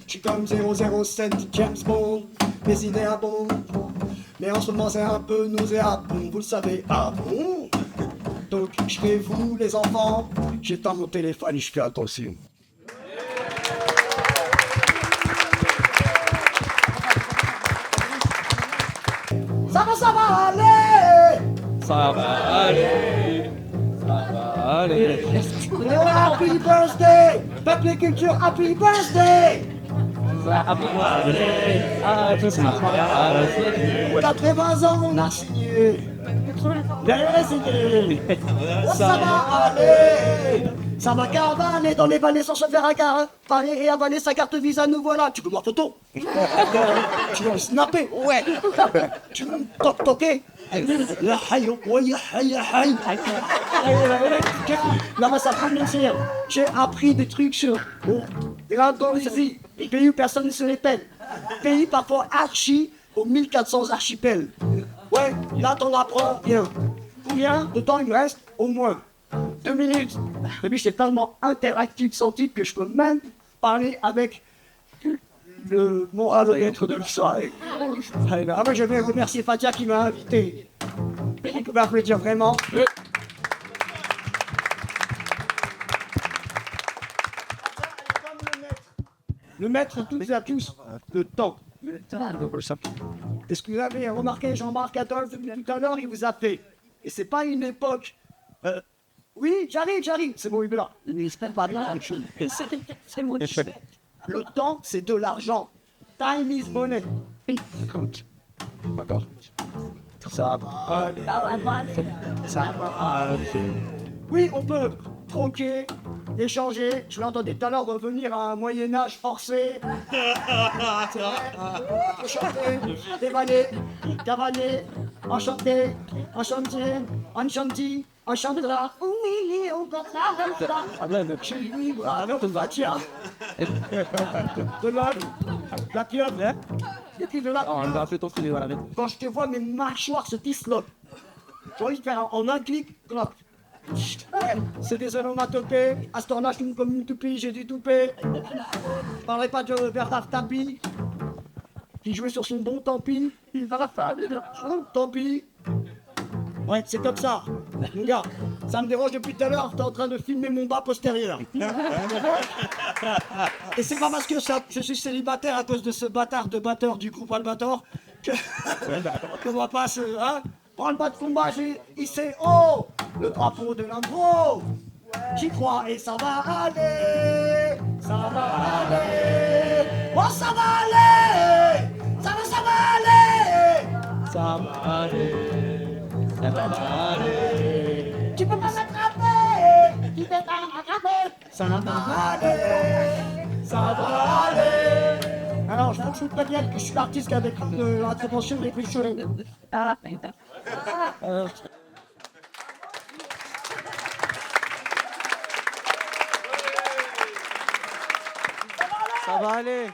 Je suis comme 007 James Bond, mes idées abondent. Mais en ce moment c'est un peu nauséabond, vous le savez, ah bon? Donc je fais vous les enfants, j'éteins mon téléphone et je fais attention. Ça va aller! Ça va aller! Ça va aller! Oh, happy birthday! Peuple et culture, happy birthday! T'as 20 ans, on a signé. Ça va aller. Ça va cavaler dans les vallées sans se faire parler et avaler sa carte Visa, nous voilà. Tu veux voir photo? Tu veux me snapper? Ouais. Tu veux me toquer? La haï, ouais, haï. Non, mais ça prend bien sûr. J'ai appris des trucs sur l'Indonésie, les pays où personne ne se les pèle. Pays parfois archi aux 1400 archipels. Ouais, là t'en apprends bien. Combien de temps il me reste? Au moins 2 minutes. Et puis c'est tellement interactif sans titre que je peux même parler avec le moral d'être de l'histoire. Ah, moi je vais remercier Fatia qui m'a invité. Il peut m'applaudir vraiment. Le maître tous et à tous, le temps. Est-ce que vous avez remarqué Jean-Marc Adolphe depuis tout à l'heure, il vous a fait. Et c'est pas une époque. Oui, j'arrive. C'est bon, il est là. C'est pas de là. C'est mon Le temps, c'est de l'argent. Time is money. D'accord. Ça va aller. Ça va aller. Oui, on peut troquer, échanger. Je l'entendais tout à l'heure revenir à un Moyen-Âge forcé. Enchanté, dévaler, cavaler, enchanté, enchantera. Oui, on peut ça. Chez lui, voilà, on va tiens. De l'homme, la pieuvre, hein. Et puis de là, quand je te vois, mes mâchoires se disloquent. J'ai envie de faire en un clic, cloc. C'est des onomatopées. À ce temps-là, je suis comme une toupie, j'ai du toupet. Parlez pas de Bernard Tapie, qui jouait sur son bon tant pis. Il va faire tant pis. Ouais, c'est comme ça. Mon gars, ça me dérange depuis tout à l'heure, t'es en train de filmer mon bas postérieur. Et c'est pas parce que je suis célibataire à cause de ce bâtard de batteur du groupe Albator que on va pas se... Hein, prends pas de combat, j'ai hissé haut le drapeau de l'impro. J'y crois et ça va aller. Ça va aller. Oh, ça va aller. Ça va aller. Ça va aller. Ça va aller. Tu peux pas m'attraper. Tu peux pas m'attraper. Ça va aller. Ça va aller. Alors, je vous pas bien que je suis l'artiste avec l'intervention des plus chauds. Ça va aller.